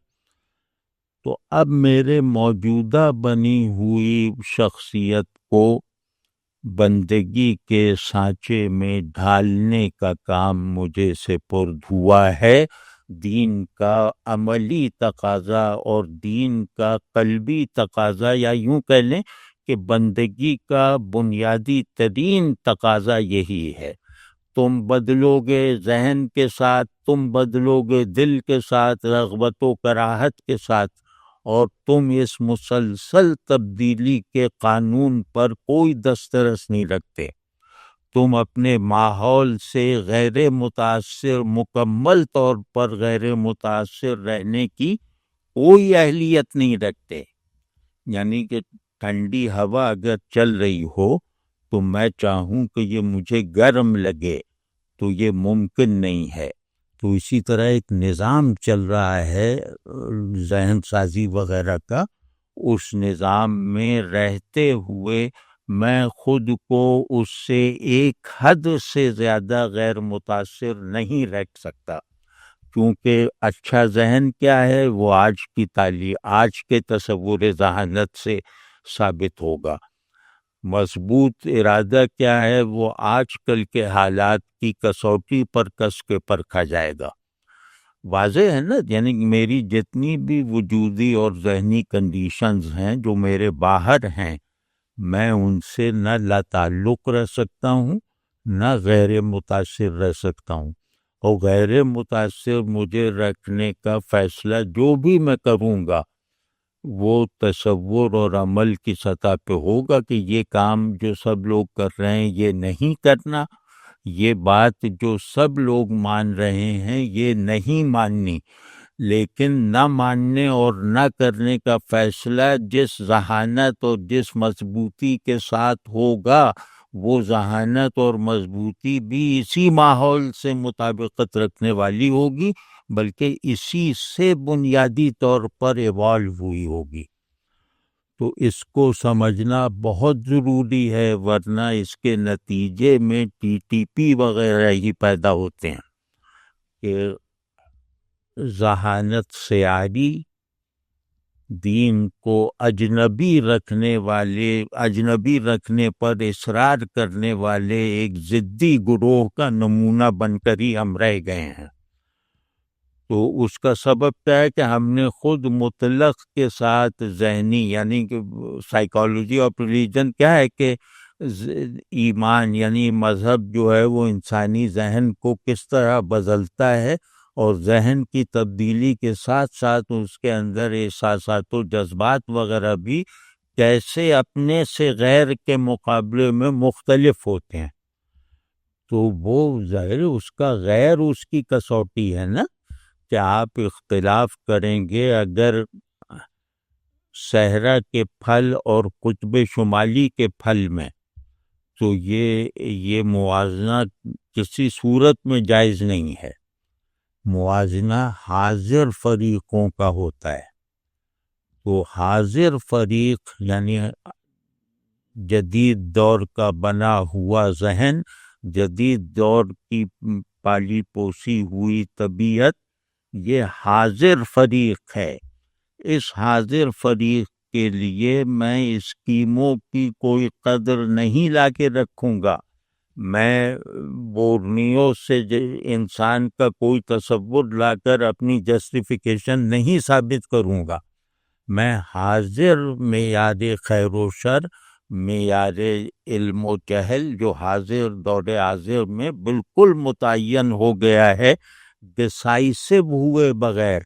تو اب میرے موجودہ بنی ہوئی شخصیت کو بندگی کے سانچے میں ڈھالنے کا کام مجھے سپرد ہوا ہے. دین کا عملی تقاضا اور دین کا قلبی تقاضا، یا یوں کہہ لیں کہ بندگی کا بنیادی ترین تقاضا یہی ہے. تم بدلو گے ذہن کے ساتھ، تم بدلو گے دل کے ساتھ، رغبت و کراہت کے ساتھ، اور تم اس مسلسل تبدیلی کے قانون پر کوئی دسترس نہیں رکھتے. تم اپنے ماحول سے غیر متاثر، مکمل طور پر غیر متاثر رہنے کی کوئی اہلیت نہیں رکھتے. یعنی کہ ٹھنڈی ہوا اگر چل رہی ہو تو میں چاہوں کہ یہ مجھے گرم لگے تو یہ ممکن نہیں ہے. تو اسی طرح ایک نظام چل رہا ہے ذہن سازی وغیرہ کا، اس نظام میں رہتے ہوئے میں خود کو اس سے ایک حد سے زیادہ غیر متاثر نہیں رکھ سکتا. کیونکہ اچھا ذہن کیا ہے وہ آج کی تعلیم، آج کے تصور ذہانت سے ثابت ہوگا. مضبوط ارادہ کیا ہے وہ آج کل کے حالات کی کسوٹی پر کس کے پرکھا جائے گا. واضح ہے نا؟ یعنی میری جتنی بھی وجودی اور ذہنی کنڈیشنز ہیں جو میرے باہر ہیں، میں ان سے نہ لا تعلق رہ سکتا ہوں نہ غیر متاثر رہ سکتا ہوں. اور غیر متاثر مجھے رکھنے کا فیصلہ جو بھی میں کروں گا وہ تصور اور عمل کی سطح پہ ہوگا کہ یہ کام جو سب لوگ کر رہے ہیں یہ نہیں کرنا، یہ بات جو سب لوگ مان رہے ہیں یہ نہیں ماننی، لیکن نہ ماننے اور نہ کرنے کا فیصلہ جس ذہانت اور جس مضبوطی کے ساتھ ہوگا، وہ ذہانت اور مضبوطی بھی اسی ماحول سے مطابقت رکھنے والی ہوگی، بلکہ اسی سے بنیادی طور پر ایوالو ہوئی ہوگی۔ تو اس کو سمجھنا بہت ضروری ہے، ورنہ اس کے نتیجے میں ٹی ٹی پی وغیرہ ہی پیدا ہوتے ہیں کہ ذہانت سیاحی، دین کو اجنبی رکھنے پر اصرار کرنے والے ایک ضدی گروہ کا نمونہ بن کر ہی ہم رہ گئے ہیں۔ تو اس کا سبب کیا ہے کہ ہم نے خود مطلق کے ساتھ ذہنی، یعنی کہ سائیکالوجی آف ریلیجن کیا ہے کہ ایمان یعنی مذہب جو ہے وہ انسانی ذہن کو کس طرح بدلتا ہے، اور ذہن کی تبدیلی کے ساتھ ساتھ اس کے اندر احساسات و جذبات وغیرہ بھی کیسے اپنے سے غیر کے مقابلے میں مختلف ہوتے ہیں۔ تو وہ ظاہر اس کا غیر اس کی کسوٹی ہے نا، کہ آپ اختلاف کریں گے اگر صحرا کے پھل اور قطب شمالی کے پھل میں، تو یہ موازنہ کسی صورت میں جائز نہیں ہے۔ موازنہ حاضر فریقوں کا ہوتا ہے، تو حاضر فریق یعنی جدید دور کا بنا ہوا ذہن، جدید دور کی پالی پوسی ہوئی طبیعت، یہ حاضر فریق ہے۔ اس حاضر فریق کے لیے میں اسکیموں کی کوئی قدر نہیں لا کے رکھوں گا، میں بورنیو سے انسان کا کوئی تصور لا کر اپنی جسٹیفیکیشن نہیں ثابت کروں گا، میں حاضر معیار خیر و شر، معیار علم و جہل جو حاضر دور حاضر میں بالکل متعین ہو گیا ہے، ڈسائسو ہوئے بغیر،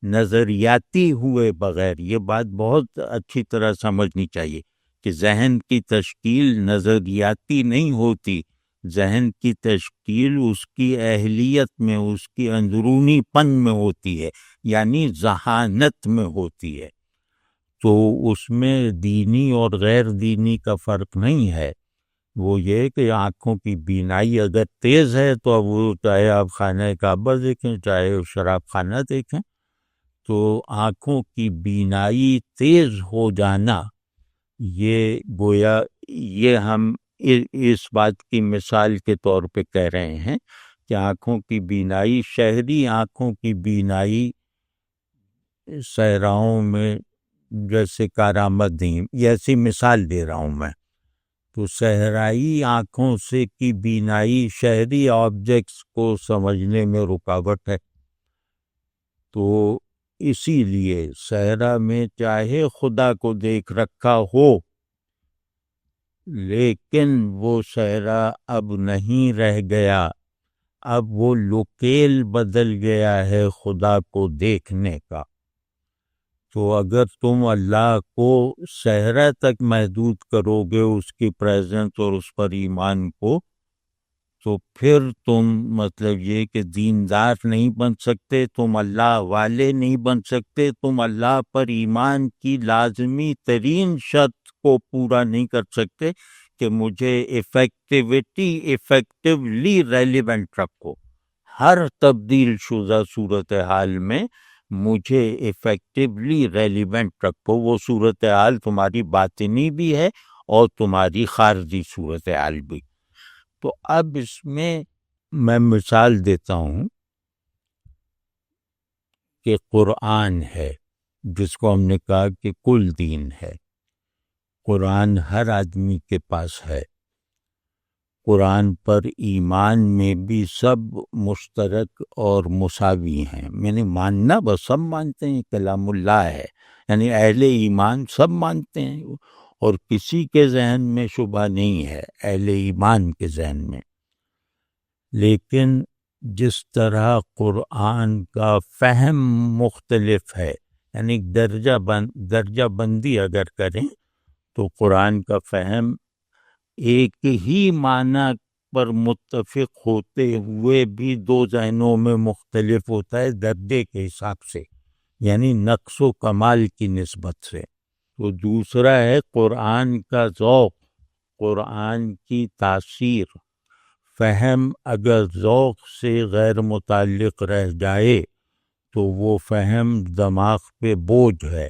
نظریاتی ہوئے بغیر، یہ بات بہت اچھی طرح سمجھنی چاہیے کہ ذہن کی تشکیل نظریاتی نہیں ہوتی، ذہن کی تشکیل اس کی اہلیت میں، اس کی اندرونی پن میں ہوتی ہے، یعنی ذہانت میں ہوتی ہے۔ تو اس میں دینی اور غیر دینی کا فرق نہیں ہے، وہ یہ کہ آنکھوں کی بینائی اگر تیز ہے تو اب وہ چاہے آپ خانہ کعبہ دیکھیں چاہے شراب خانہ دیکھیں، تو آنکھوں کی بینائی تیز ہو جانا، یہ گویا یہ ہم اس بات کی مثال کے طور پہ کہہ رہے ہیں کہ آنکھوں کی بینائی، شہری آنکھوں کی بینائی صحراؤں میں جیسے کارآمد نہیں، یہ ایسی مثال دے رہا ہوں میں، تو صحرائی آنکھوں سے کی بینائی شہری آبجیکٹس کو سمجھنے میں رکاوٹ ہے۔ تو اسی لیے صحرا میں چاہے خدا کو دیکھ رکھا ہو، لیکن وہ صحرا اب نہیں رہ گیا، اب وہ لوکیل بدل گیا ہے خدا کو دیکھنے کا۔ تو اگر تم اللہ کو صحرا تک محدود کرو گے، اس کی پریزنس اور اس پر ایمان کو، تو پھر تم مطلب یہ کہ دیندار نہیں بن سکتے، تم اللہ والے نہیں بن سکتے، تم اللہ پر ایمان کی لازمی ترین شرط کو پورا نہیں کر سکتے کہ مجھے ایفیکٹیولی ریلیونٹ رکھو، ہر تبدیل شدہ صورتحال میں مجھے ایفیکٹیولی ریلیونٹ رکھو۔ وہ صورتحال تمہاری باطنی بھی ہے اور تمہاری خارجی صورتحال بھی۔ تو اب اس میں مثال دیتا ہوں کہ قرآن ہے، جس کو ہم نے کہا کہ کل دین ہے، قرآن ہر آدمی کے پاس ہے، قرآن پر ایمان میں بھی سب مشترک اور مساوی ہیں، یعنی ماننا بس سب مانتے ہیں کلام اللہ ہے، یعنی اہل ایمان سب مانتے ہیں، اور کسی کے ذہن میں شبہ نہیں ہے اہل ایمان کے ذہن میں۔ لیکن جس طرح قرآن کا فہم مختلف ہے، یعنی درجہ بندی اگر کریں تو قرآن کا فہم ایک ہی معنی پر متفق ہوتے ہوئے بھی دو ذہنوں میں مختلف ہوتا ہے درجے کے حساب سے، یعنی نقص و کمال کی نسبت سے۔ تو دوسرا ہے قرآن کا ذوق، قرآن کی تاثیر۔ فہم اگر ذوق سے غیر متعلق رہ جائے تو وہ فہم دماغ پہ بوجھ ہے،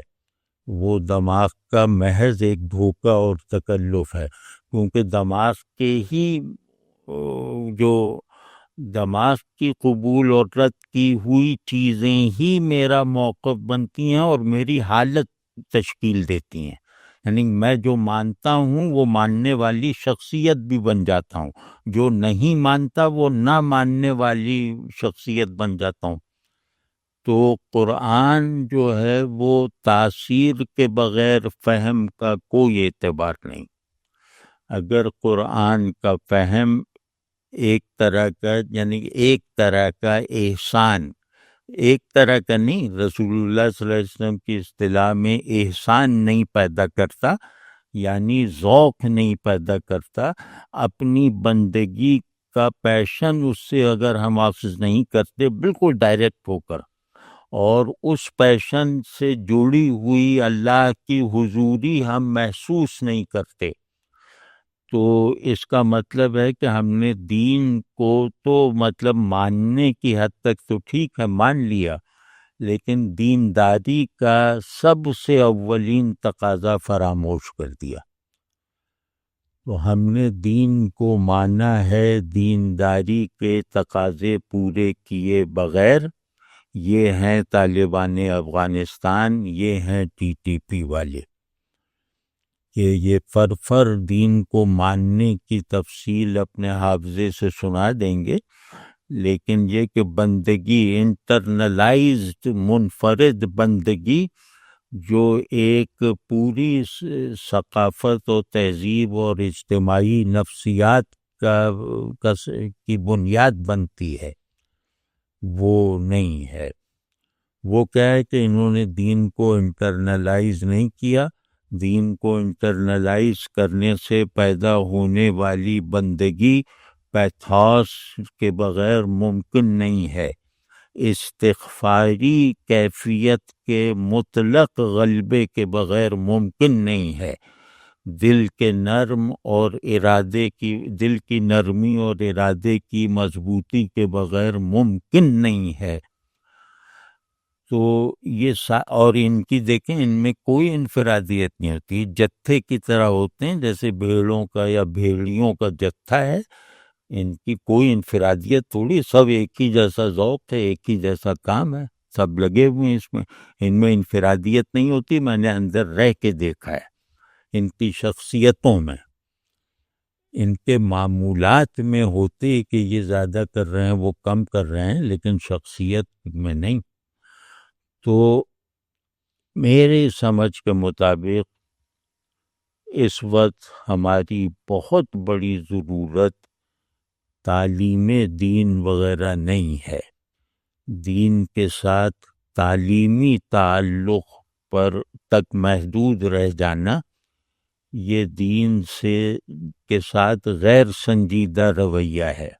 وہ دماغ کا محض ایک دھوکہ اور تکلف ہے، کیونکہ دماغ کے ہی جو دماغ کی قبول اور رد کی ہوئی چیزیں ہی میرا موقف بنتی ہیں اور میری حالت تشکیل دیتی ہیں، یعنی میں جو مانتا ہوں وہ ماننے والی شخصیت بھی بن جاتا ہوں، جو نہیں مانتا وہ نہ ماننے والی شخصیت بن جاتا ہوں۔ تو قرآن جو ہے وہ تاثیر کے بغیر فہم کا کوئی اعتبار نہیں۔ اگر قرآن کا فہم ایک طرح کا، یعنی ایک طرح کا احسان، ایک طرح کا نہیں، رسول اللہ صلی اللہ علیہ وسلم کی اصطلاح میں احسان نہیں پیدا کرتا، یعنی ذوق نہیں پیدا کرتا، اپنی بندگی کا پیشن اس سے اگر ہم حاصل نہیں کرتے بالکل ڈائریکٹ ہو کر، اور اس پیشن سے جڑی ہوئی اللہ کی حضوری ہم محسوس نہیں کرتے، تو اس کا مطلب ہے کہ ہم نے دین کو تو مطلب ماننے کی حد تک تو ٹھیک ہے مان لیا، لیکن دینداری کا سب سے اولین تقاضا فراموش کر دیا۔ تو ہم نے دین کو مانا ہے دینداری کے تقاضے پورے کیے بغیر، یہ ہیں طالبان افغانستان، یہ ہیں ٹی ٹی پی والے، کہ یہ فر دین کو ماننے کی تفصیل اپنے حافظے سے سنا دیں گے، لیکن یہ کہ بندگی انٹرنلائزڈ منفرد بندگی جو ایک پوری ثقافت و تہذیب اور اجتماعی نفسیات کی بنیاد بنتی ہے، وہ نہیں ہے۔ وہ کیا ہے کہ انہوں نے دین کو انٹرنلائز نہیں کیا، دین کو انٹرنلائز کرنے سے پیدا ہونے والی بندگی پیتھاس کے بغیر ممکن نہیں ہے، استغفاری کیفیت کے مطلق غلبے کے بغیر ممکن نہیں ہے، دل کے نرم اور ارادے کی، دل کی نرمی اور ارادے کی مضبوطی کے بغیر ممکن نہیں ہے۔ تو یہ اور ان کی دیکھیں، ان میں کوئی انفرادیت نہیں ہوتی، جتھے کی طرح ہوتے ہیں، جیسے بھیڑوں کا یا بھیڑیوں کا جتھا ہے، ان کی کوئی انفرادیت تھوڑی، سب ایک ہی جیسا ذوق ہے، ایک ہی جیسا کام ہے، سب لگے ہوئے ہیں اس میں، ان میں انفرادیت نہیں ہوتی، میں نے اندر رہ کے دیکھا ہے ان کی شخصیتوں میں، ان کے معمولات میں ہوتے کہ یہ زیادہ کر رہے ہیں وہ کم کر رہے ہیں، لیکن شخصیت میں نہیں۔ تو میرے سمجھ کے مطابق اس وقت ہماری بہت بڑی ضرورت تعلیم دین وغیرہ نہیں ہے، دین کے ساتھ تعلیمی تعلق پر تک محدود رہ جانا یہ دین کے ساتھ غیر سنجیدہ رویہ ہے،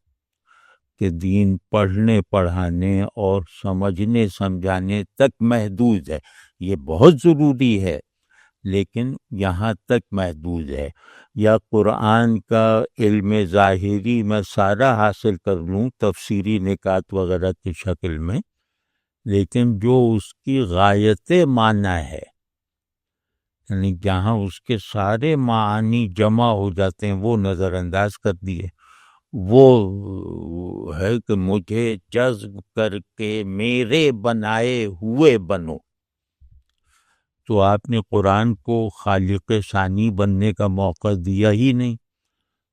کہ دین پڑھنے پڑھانے اور سمجھنے سمجھانے تک محدود ہے، یہ بہت ضروری ہے لیکن یہاں تک محدود ہے۔ یا قرآن کا علم ظاہری میں سارا حاصل کر لوں تفسیری نکات وغیرہ کی شکل میں، لیکن جو اس کی غایت معنی ہے، یعنی جہاں اس کے سارے معانی جمع ہو جاتے ہیں وہ نظر انداز کر دیے، وہ ہے کہ مجھے جذب کر کے میرے بنائے ہوئے بنو۔ تو آپ نے قرآن کو خالق ثانی بننے کا موقع دیا ہی نہیں،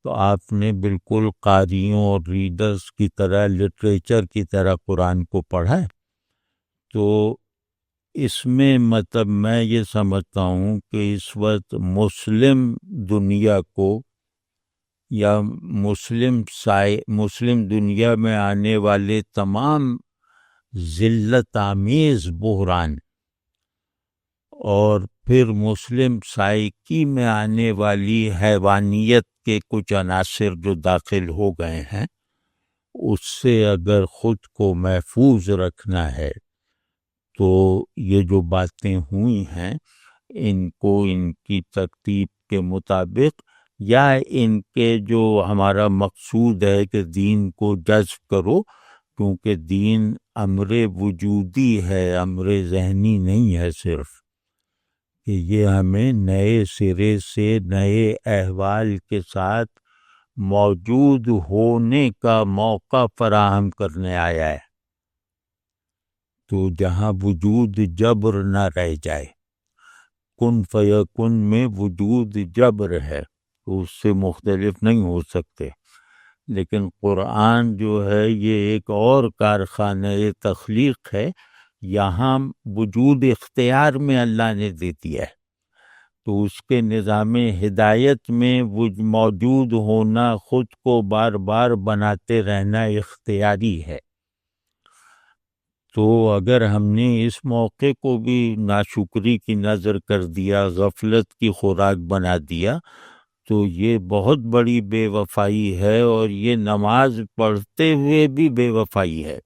تو آپ نے بالکل قاریوں اور ریڈرز کی طرح، لٹریچر کی طرح قرآن کو پڑھا ہے۔ تو اس میں مطلب میں یہ سمجھتا ہوں کہ اس وقت مسلم دنیا کو یا مسلم دنیا میں آنے والے تمام ذلت آمیز بحران اور پھر مسلم سائیکی میں آنے والی حیوانیت کے کچھ عناصر جو داخل ہو گئے ہیں، اس سے اگر خود کو محفوظ رکھنا ہے تو یہ جو باتیں ہوئی ہیں ان کو ان کی ترتیب کے مطابق، یا ان کے جو ہمارا مقصود ہے کہ دین کو جذب کرو، کیونکہ دین امر وجودی ہے، امر ذہنی نہیں ہے صرف، کہ یہ ہمیں نئے سرے سے نئے احوال کے ساتھ موجود ہونے کا موقع فراہم کرنے آیا ہے، تو جہاں وجود جبر نہ رہ جائے، کن فیکن میں وجود جبر ہے تو اس سے مختلف نہیں ہو سکتے، لیکن قرآن جو ہے یہ ایک اور کارخانہ تخلیق ہے، یہاں وجود اختیار میں اللہ نے دے دیا ہے، تو اس کے نظام ہدایت میں موجود ہونا، خود کو بار بار بناتے رہنا اختیاری ہے۔ تو اگر ہم نے اس موقع کو بھی ناشکری کی نظر کر دیا، غفلت کی خوراک بنا دیا، تو یہ بہت بڑی بے وفائی ہے، اور یہ نماز پڑھتے ہوئے بھی بے وفائی ہے،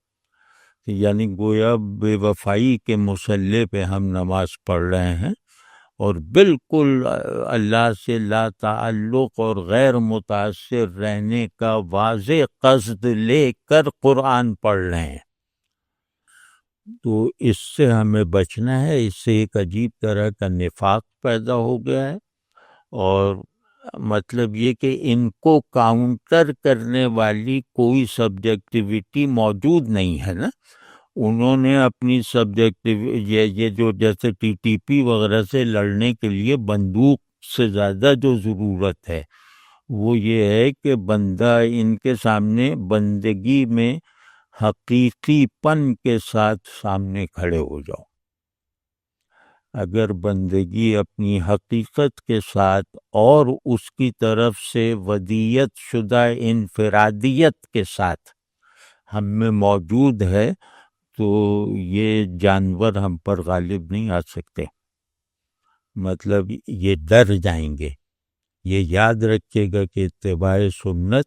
یعنی گویا بے وفائی کے مسلح پہ ہم نماز پڑھ رہے ہیں، اور بالکل اللہ سے لا تعلق اور غیر متاثر رہنے کا واضح قصد لے کر قرآن پڑھ رہے ہیں۔ تو اس سے ہمیں بچنا ہے، اس سے ایک عجیب طرح کا نفاق پیدا ہو گیا ہے، اور مطلب یہ کہ ان کو کاؤنٹر کرنے والی کوئی سبجیکٹیوٹی موجود نہیں ہے نا، انہوں نے اپنی یہ جو جیسے ٹی ٹی پی وغیرہ سے لڑنے کے لیے بندوق سے زیادہ جو ضرورت ہے وہ یہ ہے کہ بندہ ان کے سامنے بندگی میں حقیقی پن کے ساتھ سامنے کھڑے ہو جاؤ۔ اگر بندگی اپنی حقیقت کے ساتھ اور اس کی طرف سے ودیت شدہ انفرادیت کے ساتھ ہم میں موجود ہے تو یہ جانور ہم پر غالب نہیں آ سکتے، مطلب یہ ڈر جائیں گے۔ یہ یاد رکھے گا کہ اتباع سنت،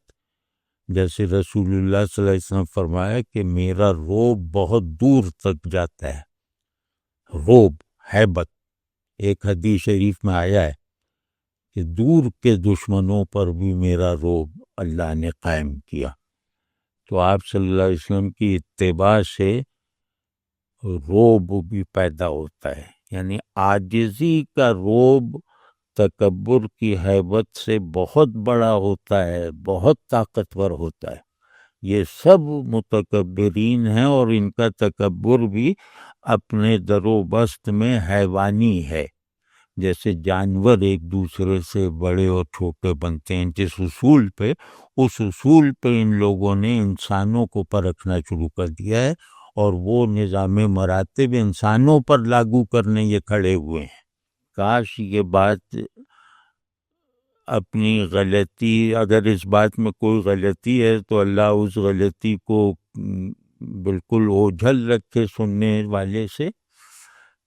جیسے رسول اللہ صلی اللہ علیہ وسلم فرمایا کہ میرا روب بہت دور تک جاتا ہے، روب ہیبت، ایک حدیث شریف میں آیا ہے کہ دور کے دشمنوں پر بھی میرا روب اللہ نے قائم کیا۔ تو آپ صلی اللہ علیہ وسلم کی اتباع سے روب بھی پیدا ہوتا ہے، یعنی عاجزی کا روب تکبر کی ہیبت سے بہت بڑا ہوتا ہے، بہت طاقتور ہوتا ہے۔ یہ سب متکبرین ہیں، اور ان کا تکبر بھی اپنے در و بست میں حیوانی ہے، جیسے جانور ایک دوسرے سے بڑے اور چھوٹے بنتے ہیں، جس اصول پہ، اس اصول پہ ان لوگوں نے انسانوں کو پرکھنا شروع کر دیا ہے، اور وہ نظام مراتب انسانوں پر لاگو کرنے یہ کھڑے ہوئے ہیں۔ کاش یہ بات اپنی غلطی، اگر اس بات میں کوئی غلطی ہے تو اللہ اس غلطی کو بالکل اوجھل رکھے سننے والے سے،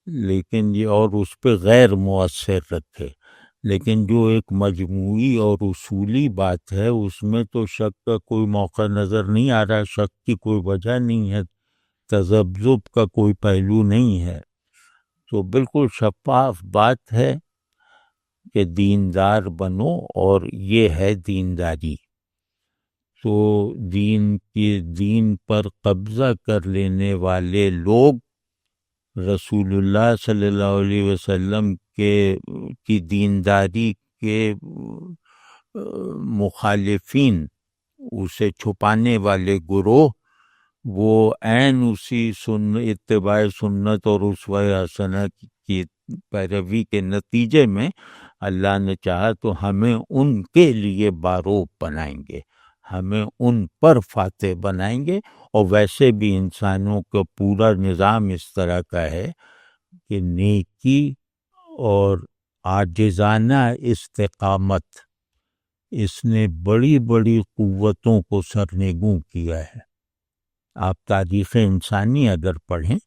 لیکن یہ اور اس پہ غیر مؤثر رکھے، لیکن جو ایک مجموعی اور اصولی بات ہے اس میں تو شک کا کوئی موقع نظر نہیں آ رہا، شک کی کوئی وجہ نہیں ہے، تذبذب کا کوئی پہلو نہیں ہے، تو بالکل شفاف بات ہے کہ دیندار بنو، اور یہ ہے دینداری۔ تو دین پر قبضہ کر لینے والے لوگ رسول اللہ صلی اللہ علیہ وسلم کی دینداری کے مخالفین، اسے چھپانے والے گروہ، وہ عین اسی اتباع سنت اور اسوہ حسنہ کی پیروی کے نتیجے میں اللہ نے چاہا تو ہمیں ان کے لیے باروب بنائیں گے، ہمیں ان پر فاتح بنائیں گے، اور ویسے بھی انسانوں کا پورا نظام اس طرح کا ہے کہ نیکی اور عاجزانہ استقامت، اس نے بڑی بڑی قوتوں کو سرنگوں کیا ہے۔ آپ تاریخ انسانی اگر پڑھیں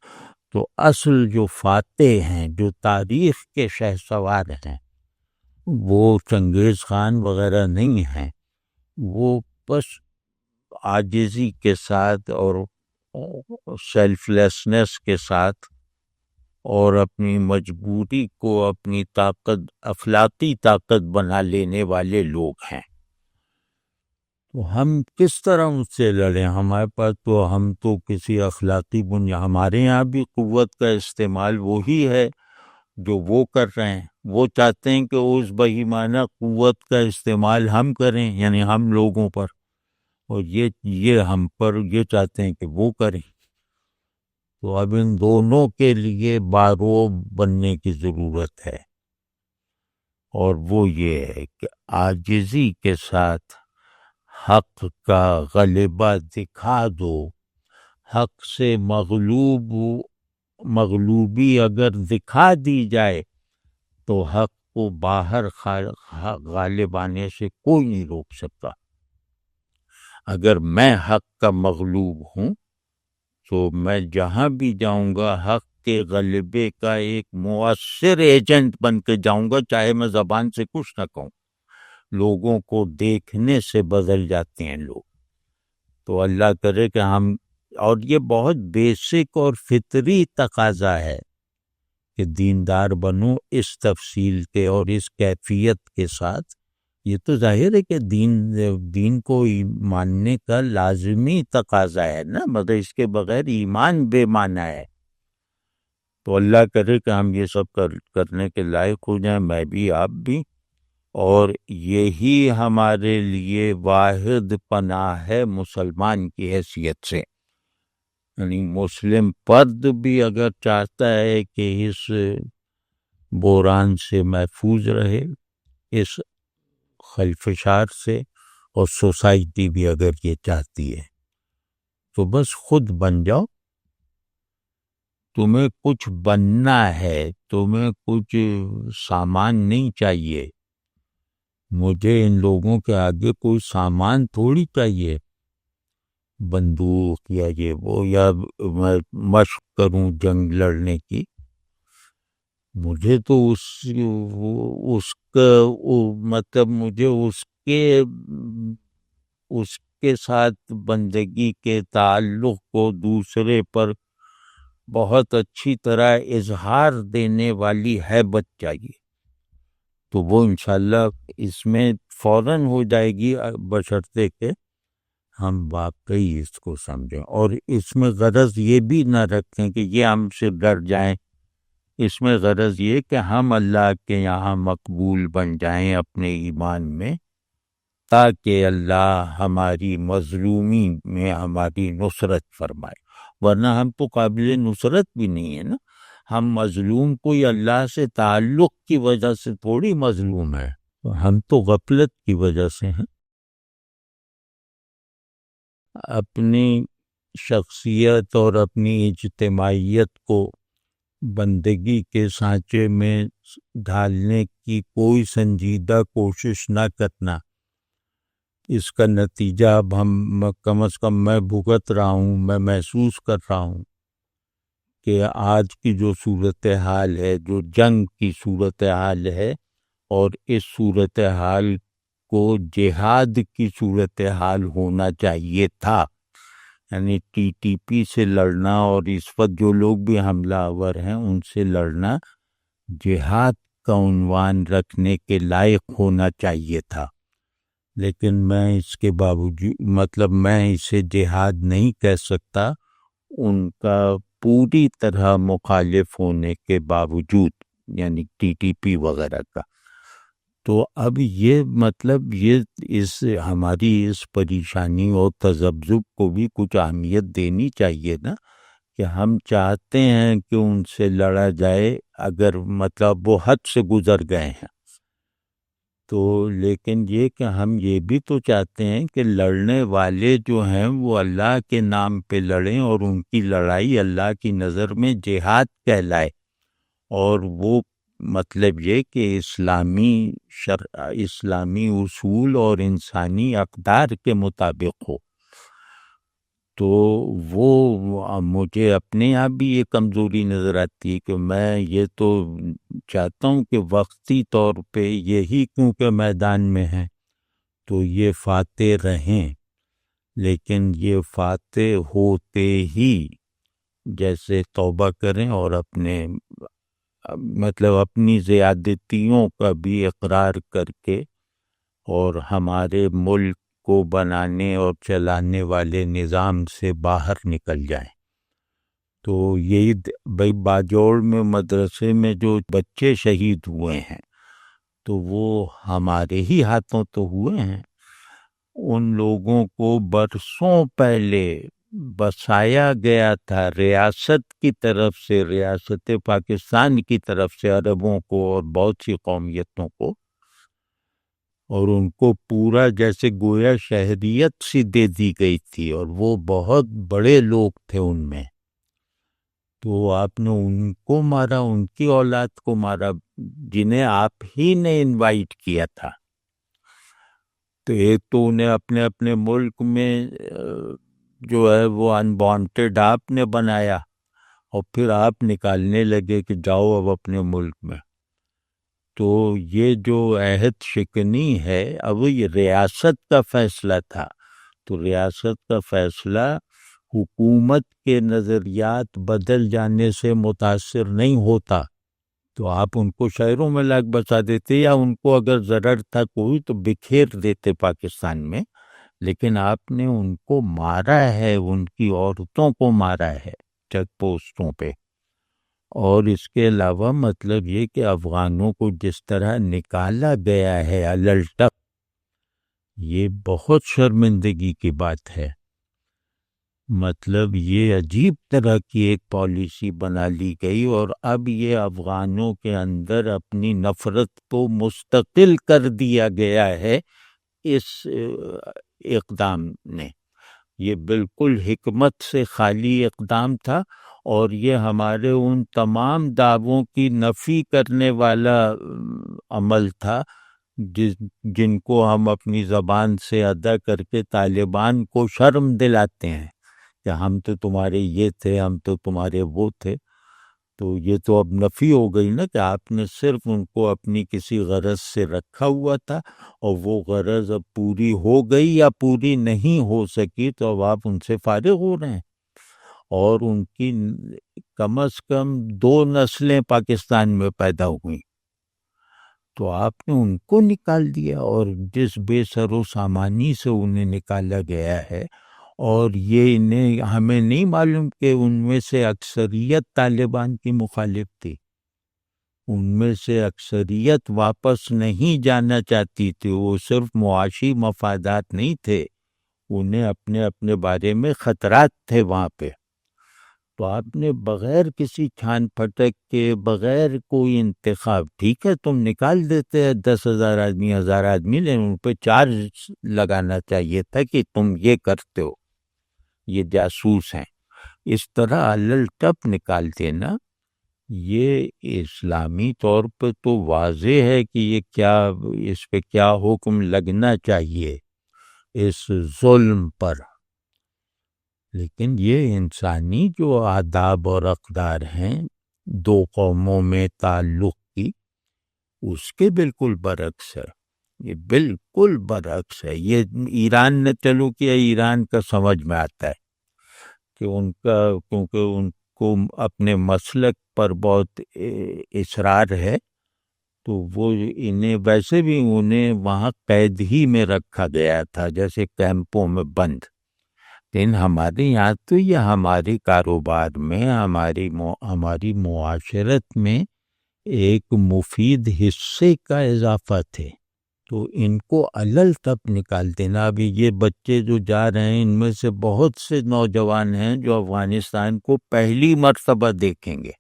تو اصل جو فاتح ہیں، جو تاریخ کے شہسوار ہیں، وہ چنگیز خان وغیرہ نہیں ہیں، وہ بس عاجزی کے ساتھ اور سیلف لیسنس کے ساتھ اور اپنی مجبوری کو اپنی طاقت، اخلاقی طاقت بنا لینے والے لوگ ہیں۔ تو ہم کس طرح اس سے لڑیں؟ ہمارے پاس تو، ہم تو کسی اخلاقی ہمارے یہاں بھی قوت کا استعمال وہی ہے جو وہ کر رہے ہیں۔ وہ چاہتے ہیں کہ اس بہیمانہ قوت کا استعمال ہم کریں، یعنی ہم لوگوں پر، اور یہ ہم پر یہ چاہتے ہیں کہ وہ کریں۔ تو اب ان دونوں کے لیے باروب بننے کی ضرورت ہے، اور وہ یہ ہے کہ عاجزی کے ساتھ حق کا غلبہ دکھا دو۔ حق سے مغلوبی اگر دکھا دی جائے تو حق کو باہر غالب آنے سے کوئی نہیں روک سکتا۔ اگر میں حق کا مغلوب ہوں تو میں جہاں بھی جاؤں گا حق کے غلبے کا ایک مؤثر ایجنٹ بن کے جاؤں گا، چاہے میں زبان سے کچھ نہ کہوں۔ لوگوں کو دیکھنے سے بدل جاتے ہیں لوگ۔ تو اللہ کرے کہ ہم، اور یہ بہت بیسک اور فطری تقاضا ہے کہ دیندار بنو اس تفصیل کے اور اس کیفیت کے ساتھ۔ یہ تو ظاہر ہے کہ دین کو ماننے کا لازمی تقاضا ہے نا، مگر اس کے بغیر ایمان بے معنی ہے۔ تو اللہ کرے کہ ہم یہ سب کرنے کے لائق ہو جائیں، میں بھی، آپ بھی، اور یہی ہمارے لیے واحد پناہ ہے مسلمان کی حیثیت سے۔ یعنی مسلم فرد بھی اگر چاہتا ہے کہ اس بحران سے محفوظ رہے، اس خلفشار سے، اور سوسائٹی بھی اگر یہ چاہتی ہے، تو بس خود بن جاؤ۔ تمہیں کچھ بننا ہے، تمہیں کچھ سامان نہیں چاہیے۔ مجھے ان لوگوں کے آگے کوئی سامان تھوڑی چاہیے، بندوق یا یہ وہ، یا میں مشق کروں جنگ لڑنے کی۔ مجھے تو اس کا مطلب، مجھے اس کے ساتھ بندگی کے تعلق کو دوسرے پر بہت اچھی طرح اظہار دینے والی ہیبت چاہیے، تو وہ انشاءاللہ اس میں فوراً ہو جائے گی، بشرطے کہ ہم واقعی اس کو سمجھیں، اور اس میں غرض یہ بھی نہ رکھیں کہ یہ ہم سے ڈر جائیں۔ اس میں غرض یہ کہ ہم اللہ کے یہاں مقبول بن جائیں اپنے ایمان میں، تاکہ اللہ ہماری مظلومی میں ہماری نصرت فرمائے۔ ورنہ ہم تو قابل نصرت بھی نہیں ہے نا، ہم مظلوم کوئی اللہ سے تعلق کی وجہ سے تھوڑی مظلوم ہے، ہم تو غفلت کی وجہ سے ہیں۔ اپنی شخصیت اور اپنی اجتماعیت کو بندگی کے سانچے میں ڈھالنے کی کوئی سنجیدہ کوشش نہ کرنا، اس کا نتیجہ اب کم از کم میں بھگت رہا ہوں، میں محسوس کر رہا ہوں کہ آج کی جو صورتحال ہے، جو جنگ کی صورتحال ہے، اور اس صورتحال کو جہاد کی صورتحال ہونا چاہیے تھا۔ یعنی ٹی ٹی پی سے لڑنا، اور اس وقت جو لوگ بھی حملہ آور ہیں ان سے لڑنا، جہاد کا عنوان رکھنے کے لائق ہونا چاہیے تھا۔ لیکن میں اس کے باوجود، مطلب میں اسے جہاد نہیں کہہ سکتا ان کا پوری طرح مخالف ہونے کے باوجود، یعنی ٹی ٹی پی وغیرہ کا۔ تو اب یہ مطلب یہ ہماری اس پریشانی اور تذبذب کو بھی کچھ اہمیت دینی چاہیے نا، کہ ہم چاہتے ہیں کہ ان سے لڑا جائے، اگر مطلب وہ حد سے گزر گئے ہیں تو، لیکن یہ کہ ہم یہ بھی تو چاہتے ہیں کہ لڑنے والے جو ہیں وہ اللہ کے نام پہ لڑیں، اور ان کی لڑائی اللہ کی نظر میں جہاد کہلائے، اور وہ مطلب یہ کہ اسلامی اصول اور انسانی اقدار کے مطابق ہو۔ تو وہ مجھے اپنے یہاں بھی یہ کمزوری نظر آتی ہے کہ میں یہ تو چاہتا ہوں کہ وقتی طور پہ یہی کیونکہ میدان میں ہیں تو یہ فاتح رہیں، لیکن یہ فاتح ہوتے ہی جیسے توبہ کریں اور اپنے مطلب اپنی زیادتیوں کا بھی اقرار کر کے اور ہمارے ملک کو بنانے اور چلانے والے نظام سے باہر نکل جائیں۔ تو یہی بھائی باجوڑ میں مدرسے میں جو بچے شہید ہوئے ہیں تو وہ ہمارے ہی ہاتھوں تو ہوئے ہیں، ان لوگوں کو برسوں پہلے بسایا گیا تھا ریاست کی طرف سے، ریاست پاکستان کی طرف سے عربوں کو اور بہت سی قومیتوں کو، اور ان کو پورا جیسے گویا شہریت سی دے دی گئی تھی، اور وہ بہت بڑے لوگ تھے ان میں، تو آپ نے ان کو مارا، ان کی اولاد کو مارا جنہیں آپ ہی نے انوائٹ کیا تھا۔ تو ایک تو انہیں اپنے اپنے ملک میں جو ہے وہ انوانٹیڈ آپ نے بنایا، اور پھر آپ نکالنے لگے کہ جاؤ اب اپنے ملک میں۔ تو یہ جو عہد شکنی ہے، اب یہ ریاست کا فیصلہ تھا، تو ریاست کا فیصلہ حکومت کے نظریات بدل جانے سے متاثر نہیں ہوتا، تو آپ ان کو شہروں میں لاگ بسا دیتے، یا ان کو اگر ضرر تھا کوئی تو بکھیر دیتے پاکستان میں، لیکن آپ نے ان کو مارا ہے، ان کی عورتوں کو مارا ہے چیک پوسٹوں پہ۔ اور اس کے علاوہ مطلب یہ کہ افغانوں کو جس طرح نکالا گیا ہے الٹک، یہ بہت شرمندگی کی بات ہے۔ مطلب یہ عجیب طرح کی ایک پالیسی بنا لی گئی، اور اب یہ افغانوں کے اندر اپنی نفرت کو مستقل کر دیا گیا ہے اس اقدام نے۔ یہ بالکل حکمت سے خالی اقدام تھا، اور یہ ہمارے ان تمام دعووں کی نفی کرنے والا عمل تھا جن کو ہم اپنی زبان سے ادا کر کے طالبان کو شرم دلاتے ہیں کہ ہم تو تمہارے یہ تھے، ہم تو تمہارے وہ تھے۔ تو یہ تو اب نفی ہو گئی نا کہ آپ نے صرف ان کو اپنی کسی غرض سے رکھا ہوا تھا، اور وہ غرض اب پوری ہو گئی یا پوری نہیں ہو سکی تو اب آپ ان سے فارغ ہو رہے ہیں، اور ان کی کم از کم 2 نسلیں پاکستان میں پیدا ہوئیں، تو آپ نے ان کو نکال دیا، اور جس بے سر و سامانی سے انہیں نکالا گیا ہے، اور یہ انہیں ہمیں نہیں معلوم کہ ان میں سے اکثریت طالبان کی مخالف تھی، ان میں سے اکثریت واپس نہیں جانا چاہتی تھی، وہ صرف معاشی مفادات نہیں تھے، انہیں اپنے اپنے بارے میں خطرات تھے وہاں پہ۔ تو آپ نے بغیر کسی چھان پھٹک کے، بغیر کوئی انتخاب، ٹھیک ہے تم نکال دیتے ہیں 10,000 آدمی، 1,000 آدمی، لیکن ان پہ چارج لگانا چاہیے تھا کہ تم یہ کرتے ہو، یہ جاسوس ہیں۔ اس طرح الٹپ نکال دینا، یہ اسلامی طور پہ تو واضح ہے کہ یہ کیا، اس پہ کیا حکم لگنا چاہیے اس ظلم پر، لیکن یہ انسانی جو آداب اور اقدار ہیں 2 قوموں میں تعلق کی، اس کے بالکل برعکس ہے، یہ بالکل برعکس ہے۔ یہ ایران نے چلو کیا، ایران کا سمجھ میں آتا ہے کہ ان کا، کیونکہ ان کو اپنے مسلک پر بہت اصرار ہے، تو وہ انہیں ویسے بھی انہیں وہاں قید ہی میں رکھا گیا تھا، جیسے کیمپوں میں بند۔ لیکن ہمارے یہاں تو یہ ہمارے کاروبار میں، ہماری معاشرت میں ایک مفید حصے کا اضافہ تھے، تو ان کو الٹپ نکال دینا۔ ابھی یہ بچے جو جا رہے ہیں، ان میں سے بہت سے نوجوان ہیں جو افغانستان کو پہلی مرتبہ دیکھیں گے،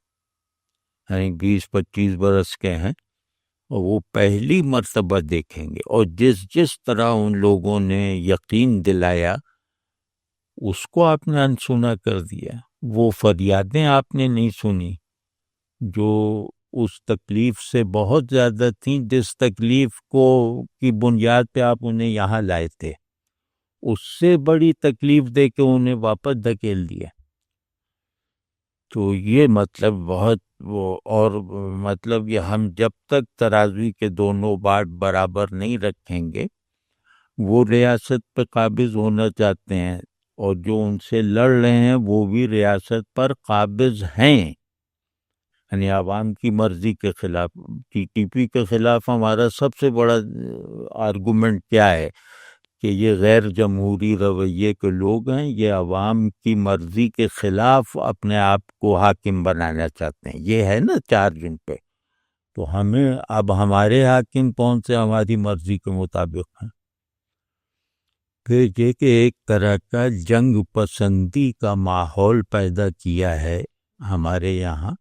یعنی 20-25 برس کے ہیں، اور وہ پہلی مرتبہ دیکھیں گے، اور جس طرح ان لوگوں نے یقین دلایا اس کو آپ نے انسنا کر دیا۔ وہ فریادیں آپ نے نہیں سنی جو اس تکلیف سے بہت زیادہ تھیں، جس تکلیف کی بنیاد پہ آپ انہیں یہاں لائے تھے۔ اس سے بڑی تکلیف دے کے انہیں واپس دھکیل دیا. تو یہ مطلب بہت وہ، اور مطلب یہ ہم جب تک ترازوی کے دونوں باٹ برابر نہیں رکھیں گے، وہ ریاست پہ قابض ہونا چاہتے ہیں اور جو ان سے لڑ رہے ہیں وہ بھی ریاست پر قابض ہیں، یعنی عوام کی مرضی کے خلاف. ٹی ٹی پی کے خلاف ہمارا سب سے بڑا آرگومنٹ کیا ہے کہ یہ غیر جمہوری رویے کے لوگ ہیں، یہ عوام کی مرضی کے خلاف اپنے آپ کو حاکم بنانا چاہتے ہیں. یہ ہے نا چارج ان پہ. تو ہمیں اب ہمارے حاکم کون سے ہماری مرضی کے مطابق ہیں. پھر یہ کہ ایک طرح کا جنگ پسندی کا ماحول پیدا کیا ہے ہمارے یہاں.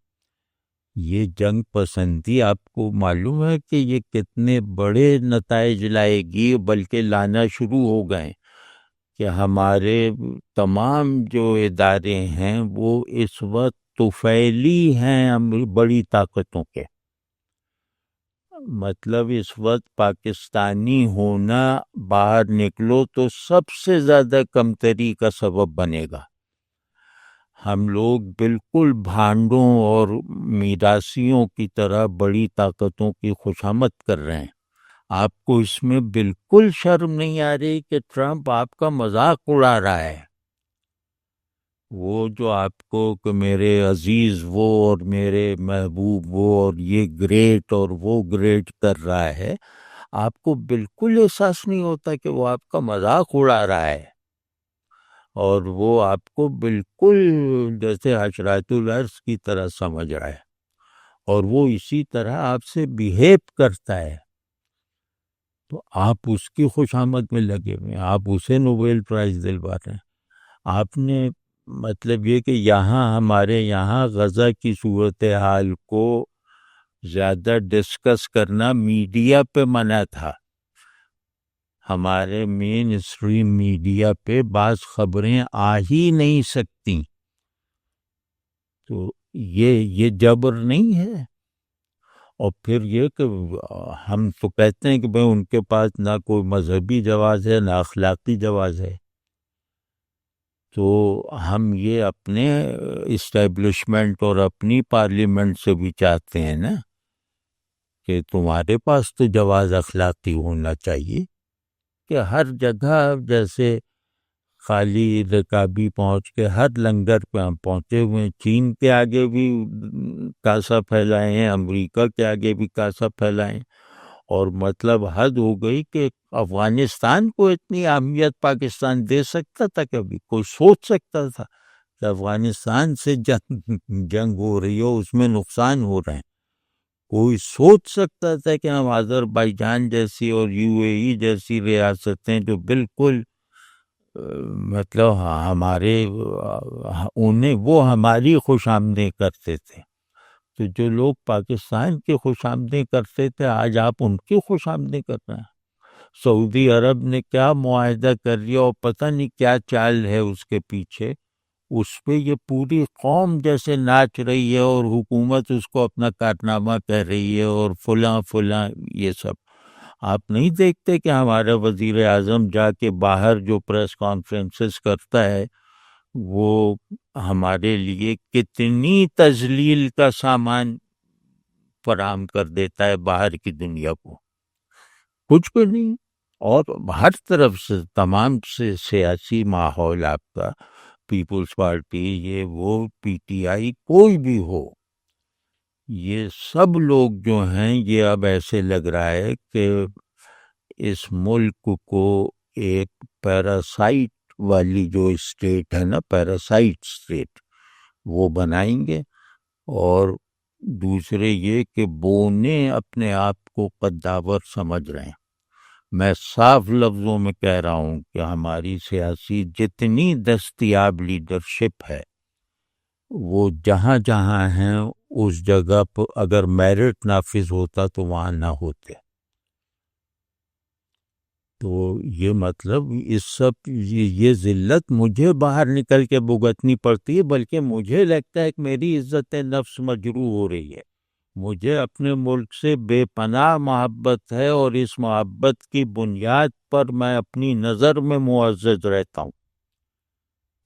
یہ جنگ پسندی آپ کو معلوم ہے کہ یہ کتنے بڑے نتائج لائے گی، بلکہ لانا شروع ہو گئے کہ ہمارے تمام جو ادارے ہیں وہ اس وقت طفیلی ہیں بڑی طاقتوں کے. مطلب اس وقت پاکستانی ہونا باہر نکلو تو سب سے زیادہ کمتری کا سبب بنے گا. ہم لوگ بالکل بھانڈوں اور میراثیوں کی طرح بڑی طاقتوں کی خوشامد کر رہے ہیں. آپ کو اس میں بالکل شرم نہیں آ رہی کہ ٹرمپ آپ کا مذاق اڑا رہا ہے. وہ جو آپ کو کہ میرے عزیز وہ اور میرے محبوب وہ اور یہ گریٹ اور وہ گریٹ کر رہا ہے، آپ کو بالکل احساس نہیں ہوتا کہ وہ آپ کا مذاق اڑا رہا ہے، اور وہ آپ کو بالکل جیسے حشرات الارض کی طرح سمجھ رہا ہے، اور وہ اسی طرح آپ سے بیہیو کرتا ہے. تو آپ اس کی خوشامد میں لگے ہوئے ہیں، آپ اسے نوبیل پرائز دلوا رہے ہیں. آپ نے مطلب یہ کہ یہاں ہمارے یہاں غزہ کی صورتحال کو زیادہ ڈسکس کرنا میڈیا پہ منع تھا. ہمارے مین اسٹریم میڈیا پہ بعض خبریں آ ہی نہیں سکتی. تو یہ جبر نہیں ہے. اور پھر یہ کہ ہم تو کہتے ہیں کہ بھئی ان کے پاس نہ کوئی مذہبی جواز ہے نہ اخلاقی جواز ہے. تو ہم یہ اپنے اسٹیبلشمنٹ اور اپنی پارلیمنٹ سے بھی چاہتے ہیں نا کہ تمہارے پاس تو جواز اخلاقی ہونا چاہیے، کہ ہر جگہ جیسے خالی رکابی پہنچ کے ہر لنگر پہ ہم پہنچے ہوئے ہیں. چین کے آگے بھی کاسا پھیلائے ہیں، امریکہ کے آگے بھی کاسا پھیلائے ہیں، اور مطلب حد ہو گئی کہ افغانستان کو اتنی اہمیت پاکستان دے سکتا تھا؟ کبھی کوئی سوچ سکتا تھا کہ افغانستان سے جنگ ہو رہی ہو، اس میں نقصان ہو رہے ہیں؟ کوئی سوچ سکتا تھا کہ ہم آذربائیجان جیسی اور یو اے ای جیسی ریاستیں جو بالکل مطلب ہمارے انہیں وہ ہماری خوش آمدیں کرتے تھے، تو جو لوگ پاکستان کی خوش آمدیں کرتے تھے آج آپ ان کی خوش آمدیں کر رہے ہیں. سعودی عرب نے کیا معاہدہ کر لیا اور پتہ نہیں کیا چال ہے اس کے پیچھے، اس پہ یہ پوری قوم جیسے ناچ رہی ہے اور حکومت اس کو اپنا کارنامہ کہہ رہی ہے اور فلاں فلاں یہ سب. آپ نہیں دیکھتے کہ ہمارا وزیر اعظم جا کے باہر جو پریس کانفرنسز کرتا ہے وہ ہمارے لیے کتنی تذلیل کا سامان فراہم کر دیتا ہے باہر کی دنیا کو؟ کچھ بھی نہیں. اور ہر طرف سے تمام سے سیاسی ماحول آپ کا، پیپلز پارٹی یہ وہ پی ٹی آئی کوئی بھی ہو، یہ سب لوگ جو ہیں یہ اب ایسے لگ رہا ہے کہ اس ملک کو ایک پیراسائٹ والی جو اسٹیٹ ہے نا، پیراسائٹ اسٹیٹ وہ بنائیں گے. اور دوسرے یہ کہ بونے اپنے آپ کو قداور سمجھ رہے ہیں. میں صاف لفظوں میں کہہ رہا ہوں کہ ہماری سیاسی جتنی دستیاب لیڈرشپ ہے وہ جہاں جہاں ہیں اس جگہ پر اگر میرٹ نافذ ہوتا تو وہاں نہ ہوتے. تو یہ مطلب اس سب یہ ذلت مجھے باہر نکل کے بھگتنی پڑتی ہے، بلکہ مجھے لگتا ہے کہ میری عزت نفس مجروح ہو رہی ہے مجھے اپنے ملک سے بے پناہ محبت ہے، اور اس محبت کی بنیاد پر میں اپنی نظر میں معزز رہتا ہوں.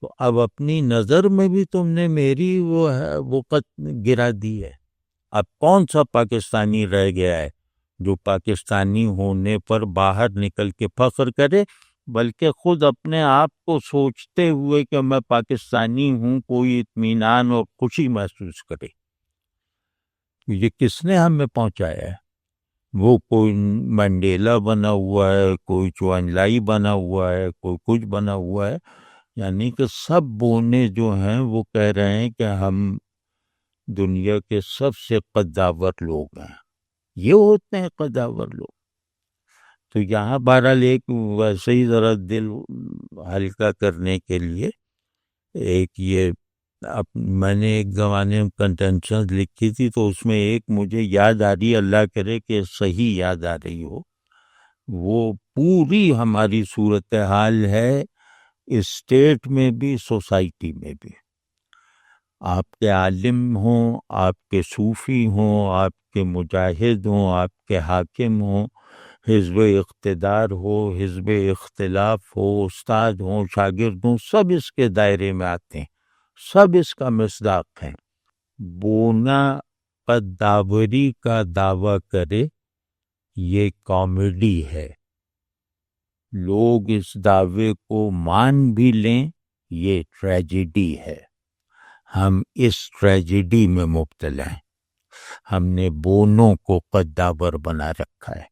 تو اب اپنی نظر میں بھی تم نے میری وہ وقت گرا دی ہے. اب کون سا پاکستانی رہ گیا ہے جو پاکستانی ہونے پر باہر نکل کے فخر کرے، بلکہ خود اپنے آپ کو سوچتے ہوئے کہ میں پاکستانی ہوں کوئی اطمینان اور خوشی محسوس کرے؟ یہ کس نے ہمیں پہنچایا ہے؟ وہ کوئی منڈیلا بنا ہوا ہے، کوئی چوان لائی بنا ہوا ہے، کوئی کچھ بنا ہوا ہے. یعنی کہ سب بونے جو ہیں وہ کہہ رہے ہیں کہ ہم دنیا کے سب سے قداور لوگ ہیں. یہ ہوتے ہیں قداور لوگ. تو یہاں بہرحال ایک ویسے ہی ذرا دل ہلکا کرنے کے لیے ایک یہ میں نے ایک زمانے میں کنٹینشن لکھی تھی، تو اس میں ایک مجھے یاد آ رہی، اللہ کرے کہ صحیح یاد آ رہی ہو. وہ پوری ہماری صورتحال ہے اسٹیٹ میں بھی سوسائٹی میں بھی. آپ کے عالم ہوں، آپ کے صوفی ہوں، آپ کے مجاہد ہوں، آپ کے حاکم ہوں، حزب اقتدار ہو، حزب اختلاف ہو، استاد ہوں، شاگرد ہوں، سب اس کے دائرے میں آتے ہیں، سب اس کا مصداق ہیں. بونا قداوری کا دعویٰ کرے یہ کامیڈی ہے. لوگ اس دعوے کو مان بھی لیں یہ ٹریجڈی ہے. ہم اس ٹریجڈی میں مبتلا ہیں. ہم نے بونوں کو قداور بنا رکھا ہے.